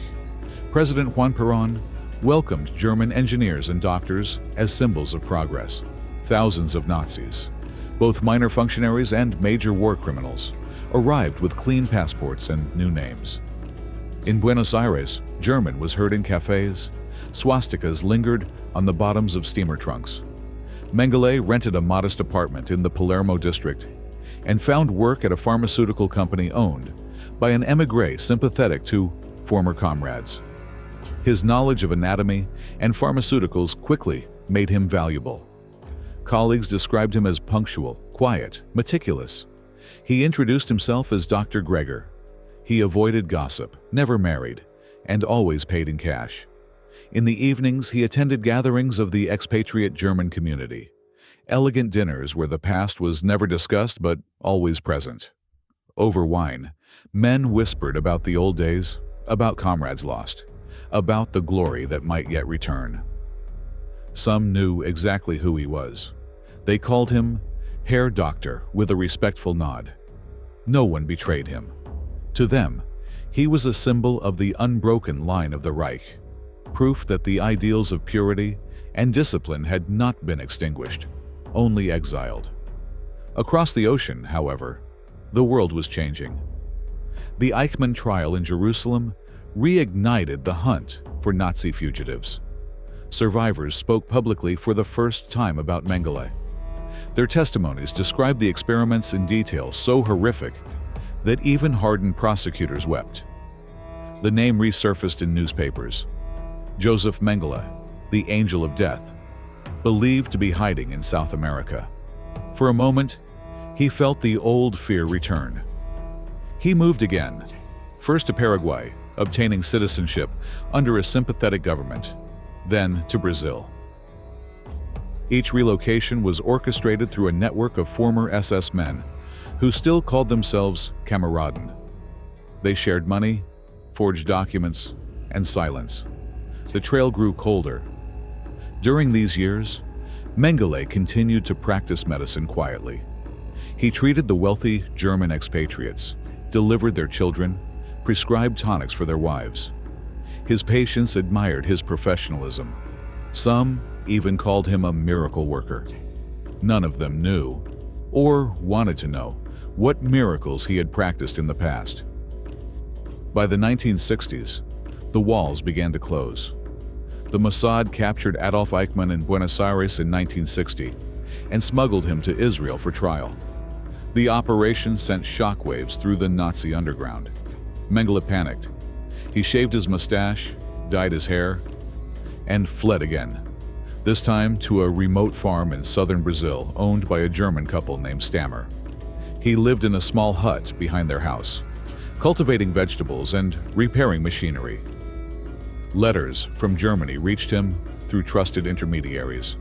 Speaker 1: President Juan Perón welcomed German engineers and doctors as symbols of progress. Thousands of Nazis, both minor functionaries and major war criminals, arrived with clean passports and new names. In Buenos Aires, German was heard in cafes. Swastikas lingered on the bottoms of steamer trunks. Mengele rented a modest apartment in the Palermo district and found work at a pharmaceutical company owned by an émigré sympathetic to former comrades. His knowledge of anatomy and pharmaceuticals quickly made him valuable. Colleagues described him as punctual, quiet, meticulous. He introduced himself as Dr. Gregor. He avoided gossip, never married, and always paid in cash. In the evenings, he attended gatherings of the expatriate German community, elegant dinners where the past was never discussed but always present. Over wine, men whispered about the old days, about comrades lost, about the glory that might yet return. Some knew exactly who he was. They called him Herr Doctor with a respectful nod. No one betrayed him. To them, he was a symbol of the unbroken line of the Reich, proof that the ideals of purity and discipline had not been extinguished, only exiled. Across the ocean, however, the world was changing. The Eichmann trial in Jerusalem reignited the hunt for Nazi fugitives. Survivors spoke publicly for the first time about Mengele. Their testimonies described the experiments in detail so horrific that even hardened prosecutors wept. The name resurfaced in newspapers. Josef Mengele, the angel of death, believed to be hiding in South America. For a moment, he felt the old fear return. He moved again, first to Paraguay, obtaining citizenship under a sympathetic government, then to Brazil. Each relocation was orchestrated through a network of former SS men who still called themselves Kameraden. They shared money, forged documents, and silence. The trail grew colder. During these years, Mengele continued to practice medicine quietly. He treated the wealthy German expatriates, delivered their children, prescribed tonics for their wives. His patients admired his professionalism. Some even called him a miracle worker. None of them knew, or wanted to know, what miracles he had practiced in the past. By the 1960s, the walls began to close. The Mossad captured Adolf Eichmann in Buenos Aires in 1960 and smuggled him to Israel for trial. The operation sent shockwaves through the Nazi underground. Mengele panicked. He shaved his mustache, dyed his hair, and fled again, this time to a remote farm in southern Brazil owned by a German couple named Stammer. He lived in a small hut behind their house, cultivating vegetables and repairing machinery. Letters from Germany reached him through trusted intermediaries.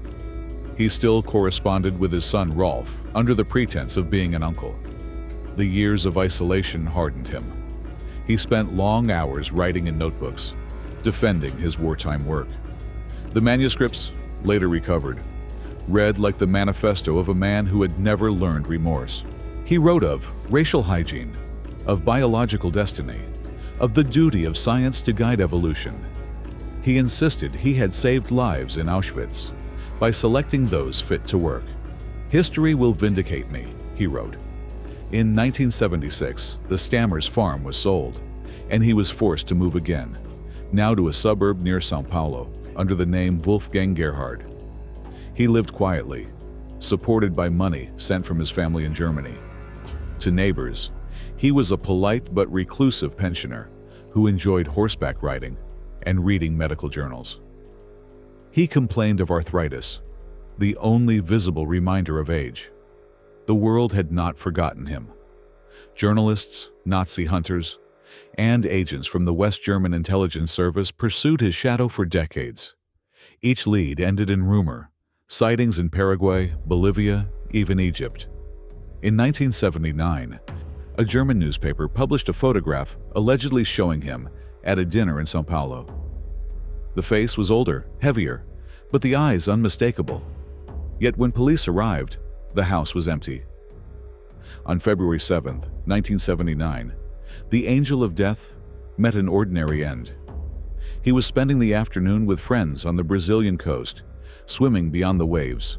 Speaker 1: He still corresponded with his son Rolf under the pretense of being an uncle. The years of isolation hardened him. He spent long hours writing in notebooks, defending his wartime work. The manuscripts, later recovered, read like the manifesto of a man who had never learned remorse. He wrote of racial hygiene, of biological destiny, of the duty of science to guide evolution. He insisted he had saved lives in Auschwitz by selecting those fit to work. "History will vindicate me," he wrote. In 1976, the Stammer's farm was sold, and he was forced to move again, now to a suburb near São Paulo, under the name Wolfgang Gerhard. He lived quietly, supported by money sent from his family in Germany. To neighbors, he was a polite but reclusive pensioner who enjoyed horseback riding and reading medical journals. He complained of arthritis, the only visible reminder of age. The world had not forgotten him. Journalists, Nazi hunters, and agents from the West German intelligence service pursued his shadow for decades. Each lead ended in rumor, sightings in Paraguay, Bolivia, even Egypt. In 1979, a German newspaper published a photograph allegedly showing him at a dinner in São Paulo. The face was older, heavier, but the eyes unmistakable. Yet when police arrived, the house was empty. On February 7, 1979, the Angel of Death met an ordinary end. He was spending the afternoon with friends on the Brazilian coast, swimming beyond the waves.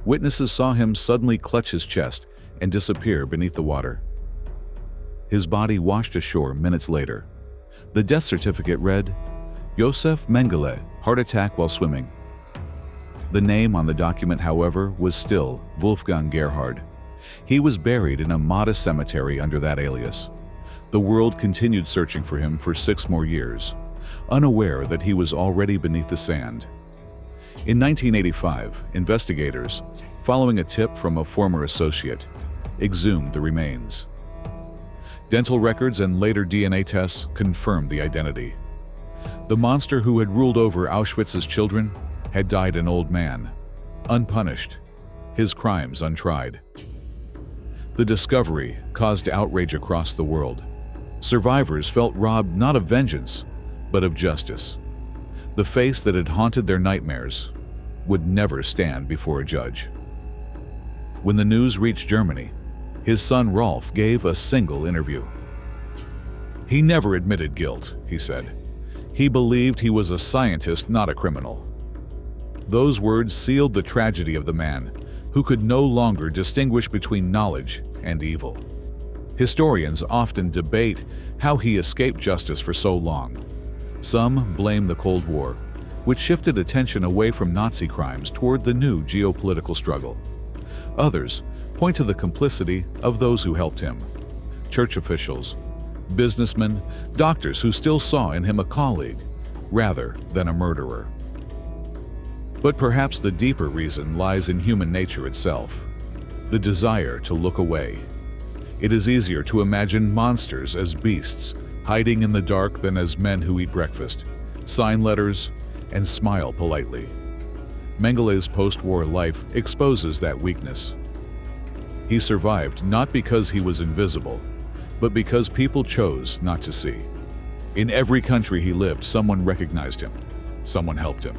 Speaker 1: Witnesses saw him suddenly clutch his chest and disappear beneath the water. His body washed ashore minutes later. The death certificate read, Josef Mengele, heart attack while swimming. The name on the document, however, was still Wolfgang Gerhard. He was buried in a modest cemetery under that alias. The world continued searching for him for 6 more years, unaware that he was already beneath the sand. In 1985, investigators, following a tip from a former associate, exhumed the remains. Dental records and later DNA tests confirmed the identity. The monster who had ruled over Auschwitz's children had died an old man, unpunished, his crimes untried. The discovery caused outrage across the world. Survivors felt robbed not of vengeance, but of justice. The face that had haunted their nightmares would never stand before a judge. When the news reached Germany, his son Rolf gave a single interview. He never admitted guilt, he said. He believed he was a scientist, not a criminal. Those words sealed the tragedy of the man who could no longer distinguish between knowledge and evil. Historians often debate how he escaped justice for so long. Some blame the Cold War, which shifted attention away from Nazi crimes toward the new geopolitical struggle. Others point to the complicity of those who helped him: church officials, businessmen, doctors who still saw in him a colleague rather than a murderer. But perhaps the deeper reason lies in human nature itself, the desire to look away. It is easier to imagine monsters as beasts hiding in the dark than as men who eat breakfast, sign letters, and smile politely. Mengele's post-war life exposes that weakness. He survived not because he was invisible, but because people chose not to see. In every country he lived, someone recognized him. Someone helped him.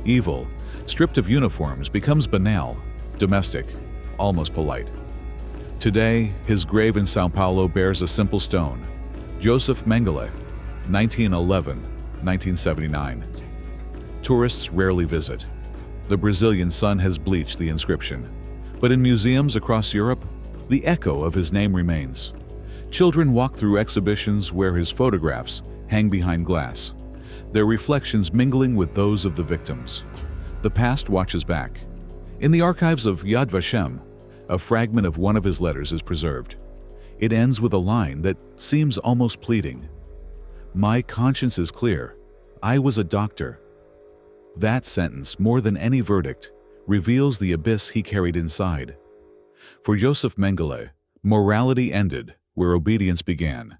Speaker 1: Evil, stripped of uniforms, becomes banal, domestic, almost polite. Today, his grave in São Paulo bears a simple stone: Josef Mengele, 1911-1979. Tourists rarely visit. The Brazilian sun has bleached the inscription, but in museums across Europe, the echo of his name remains. Children walk through exhibitions where his photographs hang behind glass, their reflections mingling with those of the victims. The past watches back. In the archives of Yad Vashem, a fragment of one of his letters is preserved. It ends with a line that seems almost pleading. "My conscience is clear. I was a doctor." That sentence, more than any verdict, reveals the abyss he carried inside. For Josef Mengele, morality ended where obedience began.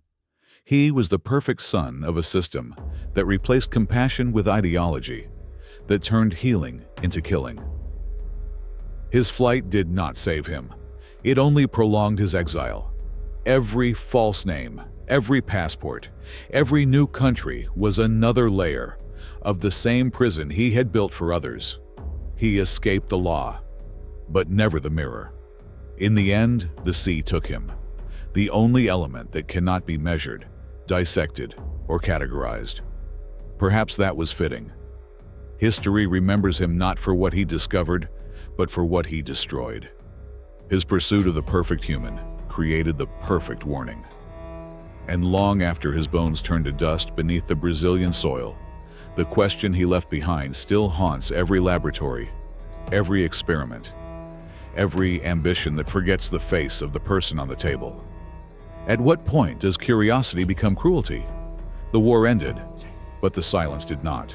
Speaker 1: He was the perfect son of a system that replaced compassion with ideology, that turned healing into killing. His flight did not save him. It only prolonged his exile. Every false name, every passport, every new country was another layer of the same prison he had built for others. He escaped the law, but never the mirror. In the end, the sea took him, the only element that cannot be measured, dissected, or categorized. Perhaps that was fitting. History remembers him not for what he discovered, but for what he destroyed. His pursuit of the perfect human created the perfect warning. And long after his bones turned to dust beneath the Brazilian soil, the question he left behind still haunts every laboratory, every experiment, every ambition that forgets the face of the person on the table. At what point does curiosity become cruelty? The war ended, but the silence did not.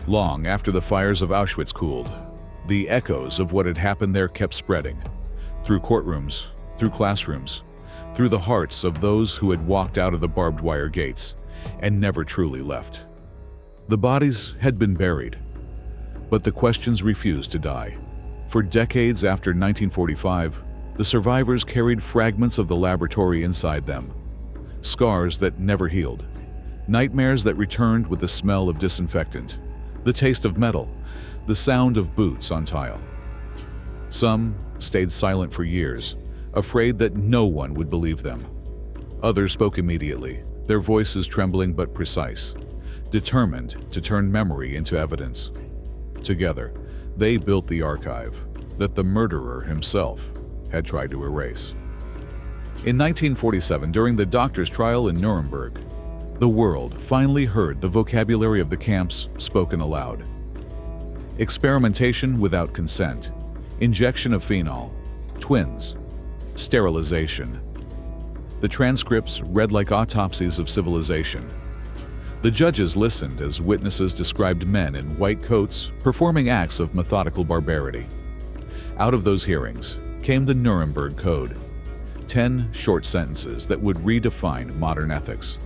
Speaker 1: Long after the fires of Auschwitz cooled, the echoes of what had happened there kept spreading, through courtrooms, through classrooms, through the hearts of those who had walked out of the barbed wire gates and never truly left. The bodies had been buried, but the questions refused to die. For decades after 1945, the survivors carried fragments of the laboratory inside them, scars that never healed, nightmares that returned with the smell of disinfectant, the taste of metal, the sound of boots on tile. Some stayed silent for years, afraid that no one would believe them. Others spoke immediately, their voices trembling but precise, determined to turn memory into evidence. Together, they built the archive that the murderer himself had tried to erase. In 1947, during the doctor's trial in Nuremberg, the world finally heard the vocabulary of the camps spoken aloud. Experimentation without consent, injection of phenol, twins, sterilization. The transcripts read like autopsies of civilization. The judges listened as witnesses described men in white coats performing acts of methodical barbarity. Out of those hearings came the Nuremberg Code, 10 short sentences that would redefine modern ethics.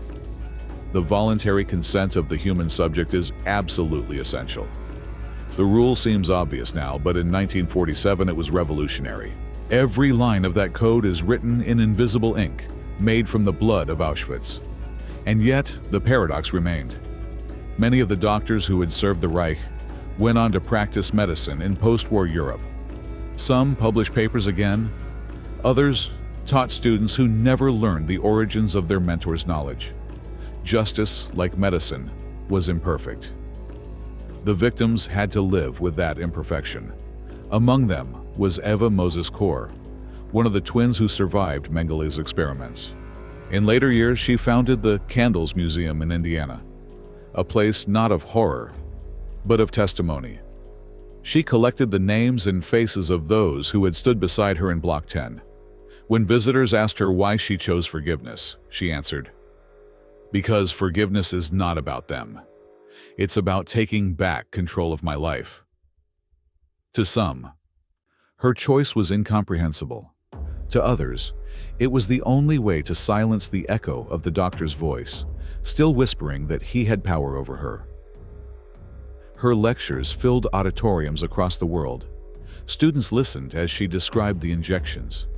Speaker 1: The voluntary consent of the human subject is absolutely essential. The rule seems obvious now, but in 1947 it was revolutionary. Every line of that code is written in invisible ink, made from the blood of Auschwitz. And yet, the paradox remained. Many of the doctors who had served the Reich went on to practice medicine in post-war Europe. Some published papers again. Others taught students who never learned the origins of their mentors' knowledge. Justice, like medicine, was imperfect. The victims had to live with that imperfection. Among them was Eva Moses Kor, one of the twins who survived Mengele's experiments. In later years, she founded the Candles Museum in Indiana, a place not of horror, but of testimony. She collected the names and faces of those who had stood beside her in Block 10. When visitors asked her why she chose forgiveness, she answered, "Because forgiveness is not about them. It's about taking back control of my life." To some, her choice was incomprehensible. To others, it was the only way to silence the echo of the doctor's voice, still whispering that he had power over her. Her lectures filled auditoriums across the world. Students listened as she described the injections,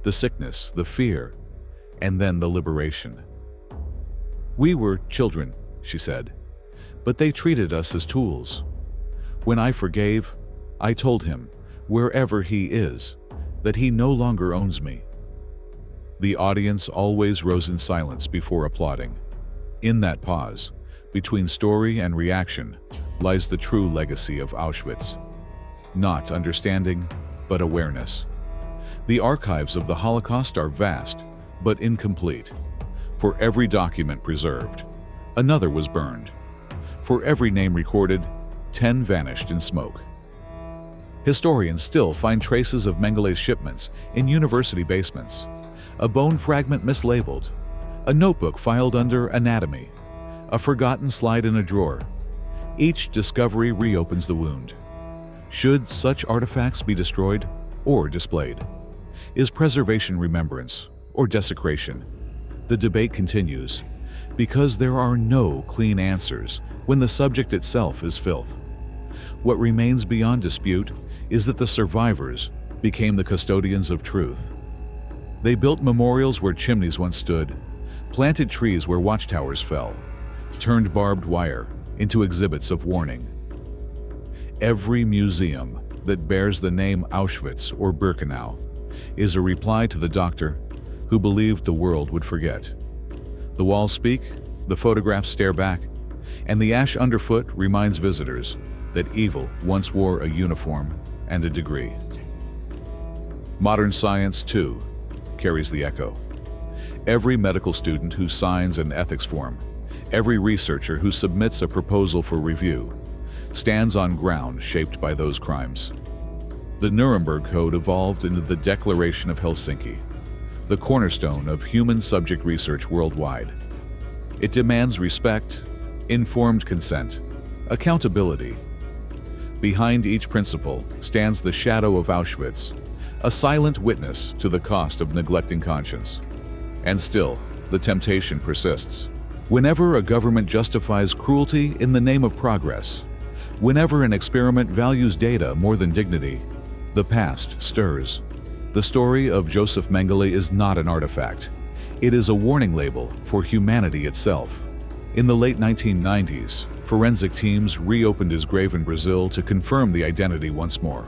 Speaker 1: the sickness, the fear, and then the liberation. "We were children," she said, "but they treated us as tools. When I forgave, I told him, wherever he is, that he no longer owns me." The audience always rose in silence before applauding. In that pause, between story and reaction, lies the true legacy of Auschwitz. Not understanding, but awareness. The archives of the Holocaust are vast, but incomplete. For every document preserved, another was burned. For every name recorded, 10 vanished in smoke. Historians still find traces of Mengele's shipments in university basements, a bone fragment mislabeled, a notebook filed under anatomy, a forgotten slide in a drawer. Each discovery reopens the wound. Should such artifacts be destroyed or displayed? Is preservation remembrance or desecration? The debate continues, because there are no clean answers when the subject itself is filth. What remains beyond dispute is that the survivors became the custodians of truth. They built memorials where chimneys once stood, planted trees where watchtowers fell, turned barbed wire into exhibits of warning. Every museum that bears the name Auschwitz or Birkenau is a reply to the doctor who believed the world would forget. The walls speak, the photographs stare back, and the ash underfoot reminds visitors that evil once wore a uniform and a degree. Modern science, too, carries the echo. Every medical student who signs an ethics form, every researcher who submits a proposal for review, stands on ground shaped by those crimes. The Nuremberg Code evolved into the Declaration of Helsinki, the cornerstone of human subject research worldwide. It demands respect, informed consent, accountability. Behind each principle stands the shadow of Auschwitz, a silent witness to the cost of neglecting conscience. And still, the temptation persists. Whenever a government justifies cruelty in the name of progress, whenever an experiment values data more than dignity, the past stirs. The story of Josef Mengele is not an artifact. It is a warning label for humanity itself. In the late 1990s, forensic teams reopened his grave in Brazil to confirm the identity once more.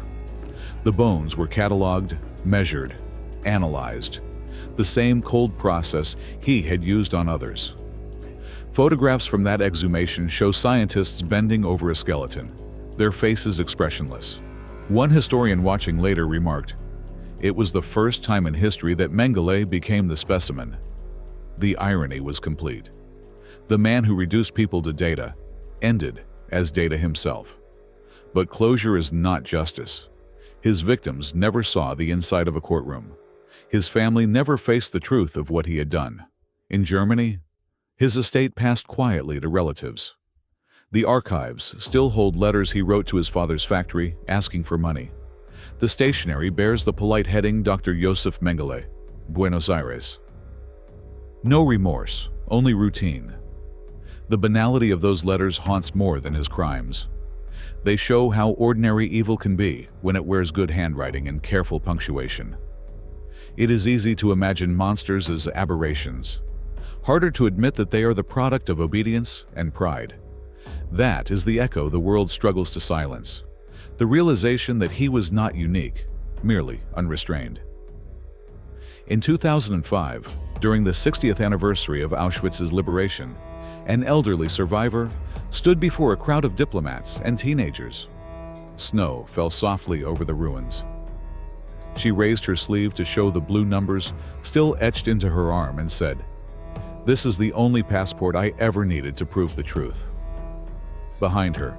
Speaker 1: The bones were cataloged, measured, analyzed, the same cold process he had used on others. Photographs from that exhumation show scientists bending over a skeleton, their faces expressionless. One historian watching later remarked, "It was the first time in history that Mengele became the specimen." The irony was complete. The man who reduced people to data ended as data himself. But closure is not justice. His victims never saw the inside of a courtroom. His family never faced the truth of what he had done. In Germany, his estate passed quietly to relatives. The archives still hold letters he wrote to his father's factory asking for money. The stationery bears the polite heading Dr. Josef Mengele, Buenos Aires. No remorse, only routine. The banality of those letters haunts more than his crimes. They show how ordinary evil can be when it wears good handwriting and careful punctuation. It is easy to imagine monsters as aberrations. Harder to admit that they are the product of obedience and pride. That is the echo the world struggles to silence. The realization that he was not unique, merely unrestrained. In 2005, during the 60th anniversary of Auschwitz's liberation, an elderly survivor stood before a crowd of diplomats and teenagers. Snow fell softly over the ruins. She raised her sleeve to show the blue numbers still etched into her arm and said, "This is the only passport I ever needed to prove the truth." Behind her,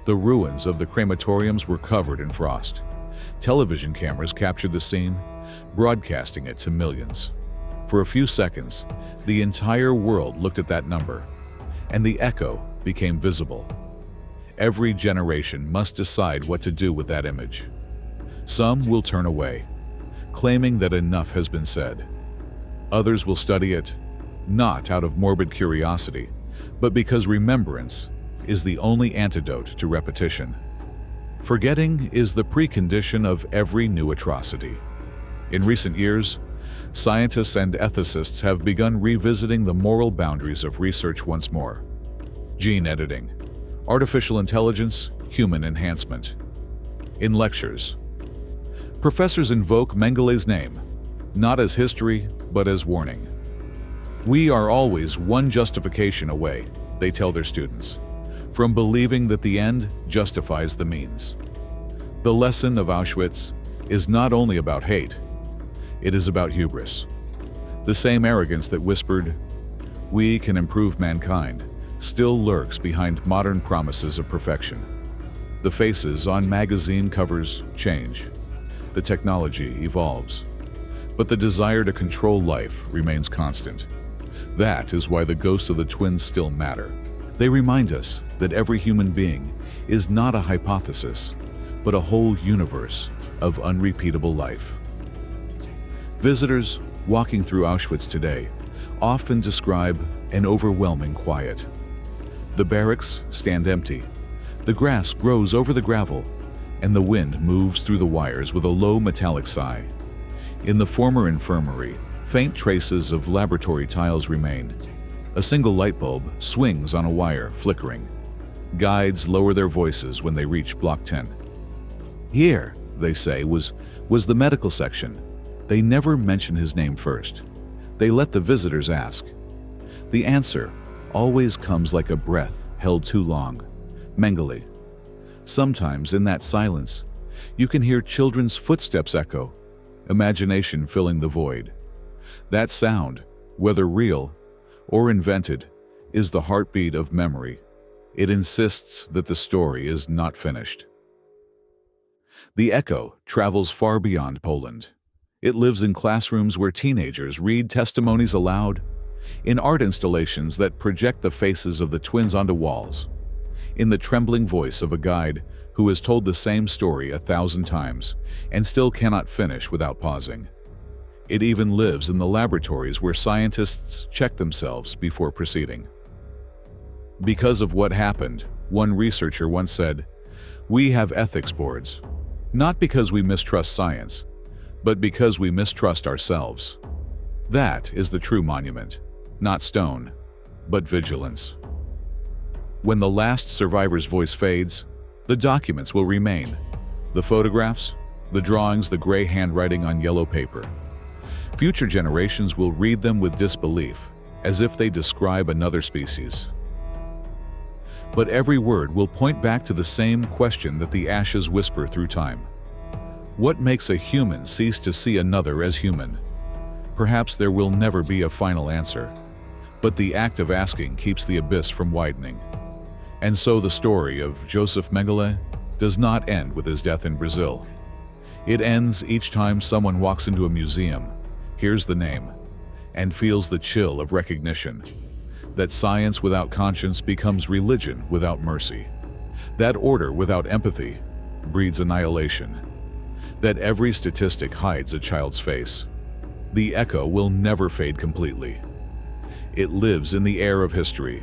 Speaker 1: the ruins of the crematoriums were covered in frost. Television cameras captured the scene, broadcasting it to millions. For a few seconds, the entire world looked at that number, and the echo became visible. Every generation must decide what to do with that image. Some will turn away, claiming that enough has been said. Others will study it, not out of morbid curiosity, but because remembrance is the only antidote to repetition. Forgetting is the precondition of every new atrocity. In recent years, scientists and ethicists have begun revisiting the moral boundaries of research once more. Gene editing, artificial intelligence, human enhancement. In lectures, professors invoke Mengele's name, not as history, but as warning. We are always one justification away, they tell their students, from believing that the end justifies the means. The lesson of Auschwitz is not only about hate, it is about hubris. The same arrogance that whispered, "We can improve mankind," still lurks behind modern promises of perfection. The faces on magazine covers change. The technology evolves. But the desire to control life remains constant. That is why the ghosts of the twins still matter. They remind us that every human being is not a hypothesis, but a whole universe of unrepeatable life. Visitors walking through Auschwitz today often describe an overwhelming quiet. The barracks stand empty. The grass grows over the gravel, and the wind moves through the wires with a low metallic sigh. In the former infirmary, faint traces of laboratory tiles remain. A single light bulb swings on a wire, flickering. Guides lower their voices when they reach Block 10. Here, they say, was the medical section. They never mention his name first. They let the visitors ask. The answer always comes like a breath held too long. Mengele. Sometimes in that silence, you can hear children's footsteps echo, imagination filling the void. That sound, whether real or invented, is the heartbeat of memory. It insists that the story is not finished. The echo travels far beyond Poland. It lives in classrooms where teenagers read testimonies aloud, in art installations that project the faces of the twins onto walls, in the trembling voice of a guide who has told the same story 1,000 times and still cannot finish without pausing. It even lives in the laboratories where scientists check themselves before proceeding. Because of what happened, one researcher once said, "We have ethics boards, not because we mistrust science, but because we mistrust ourselves." That is the true monument, not stone, but vigilance. When the last survivor's voice fades, the documents will remain. The photographs, the drawings, the gray handwriting on yellow paper. Future generations will read them with disbelief, as if they describe another species. But every word will point back to the same question that the ashes whisper through time. What makes a human cease to see another as human? Perhaps there will never be a final answer, but the act of asking keeps the abyss from widening. And so the story of Josef Mengele does not end with his death in Brazil. It ends each time someone walks into a museum, hears the name, and feels the chill of recognition. That science without conscience becomes religion without mercy. That order without empathy breeds annihilation. That every statistic hides a child's face. The echo will never fade completely. It lives in the air of history,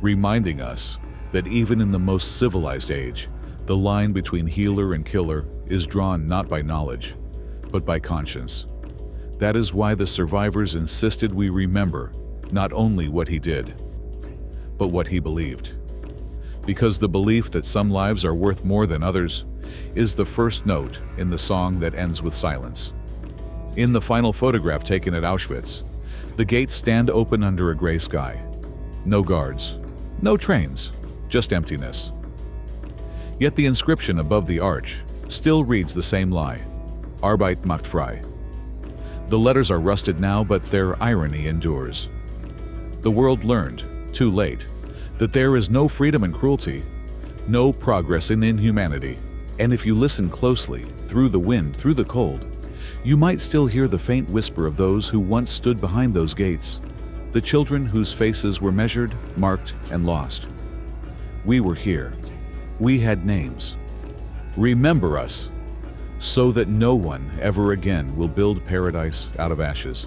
Speaker 1: reminding us that even in the most civilized age, the line between healer and killer is drawn not by knowledge, but by conscience. That is why the survivors insisted we remember not only what he did, but what he believed. Because the belief that some lives are worth more than others is the first note in the song that ends with silence. In the final photograph taken at Auschwitz, the gates stand open under a gray sky. No guards, no trains, just emptiness. Yet the inscription above the arch still reads the same lie: Arbeit macht frei. The letters are rusted now, but their irony endures. The world learned, too late, that there is no freedom in cruelty, no progress in inhumanity. And if you listen closely, through the wind, through the cold, you might still hear the faint whisper of those who once stood behind those gates, the children whose faces were measured, marked, and lost. We were here. We had names. Remember us, so that no one ever again will build paradise out of ashes.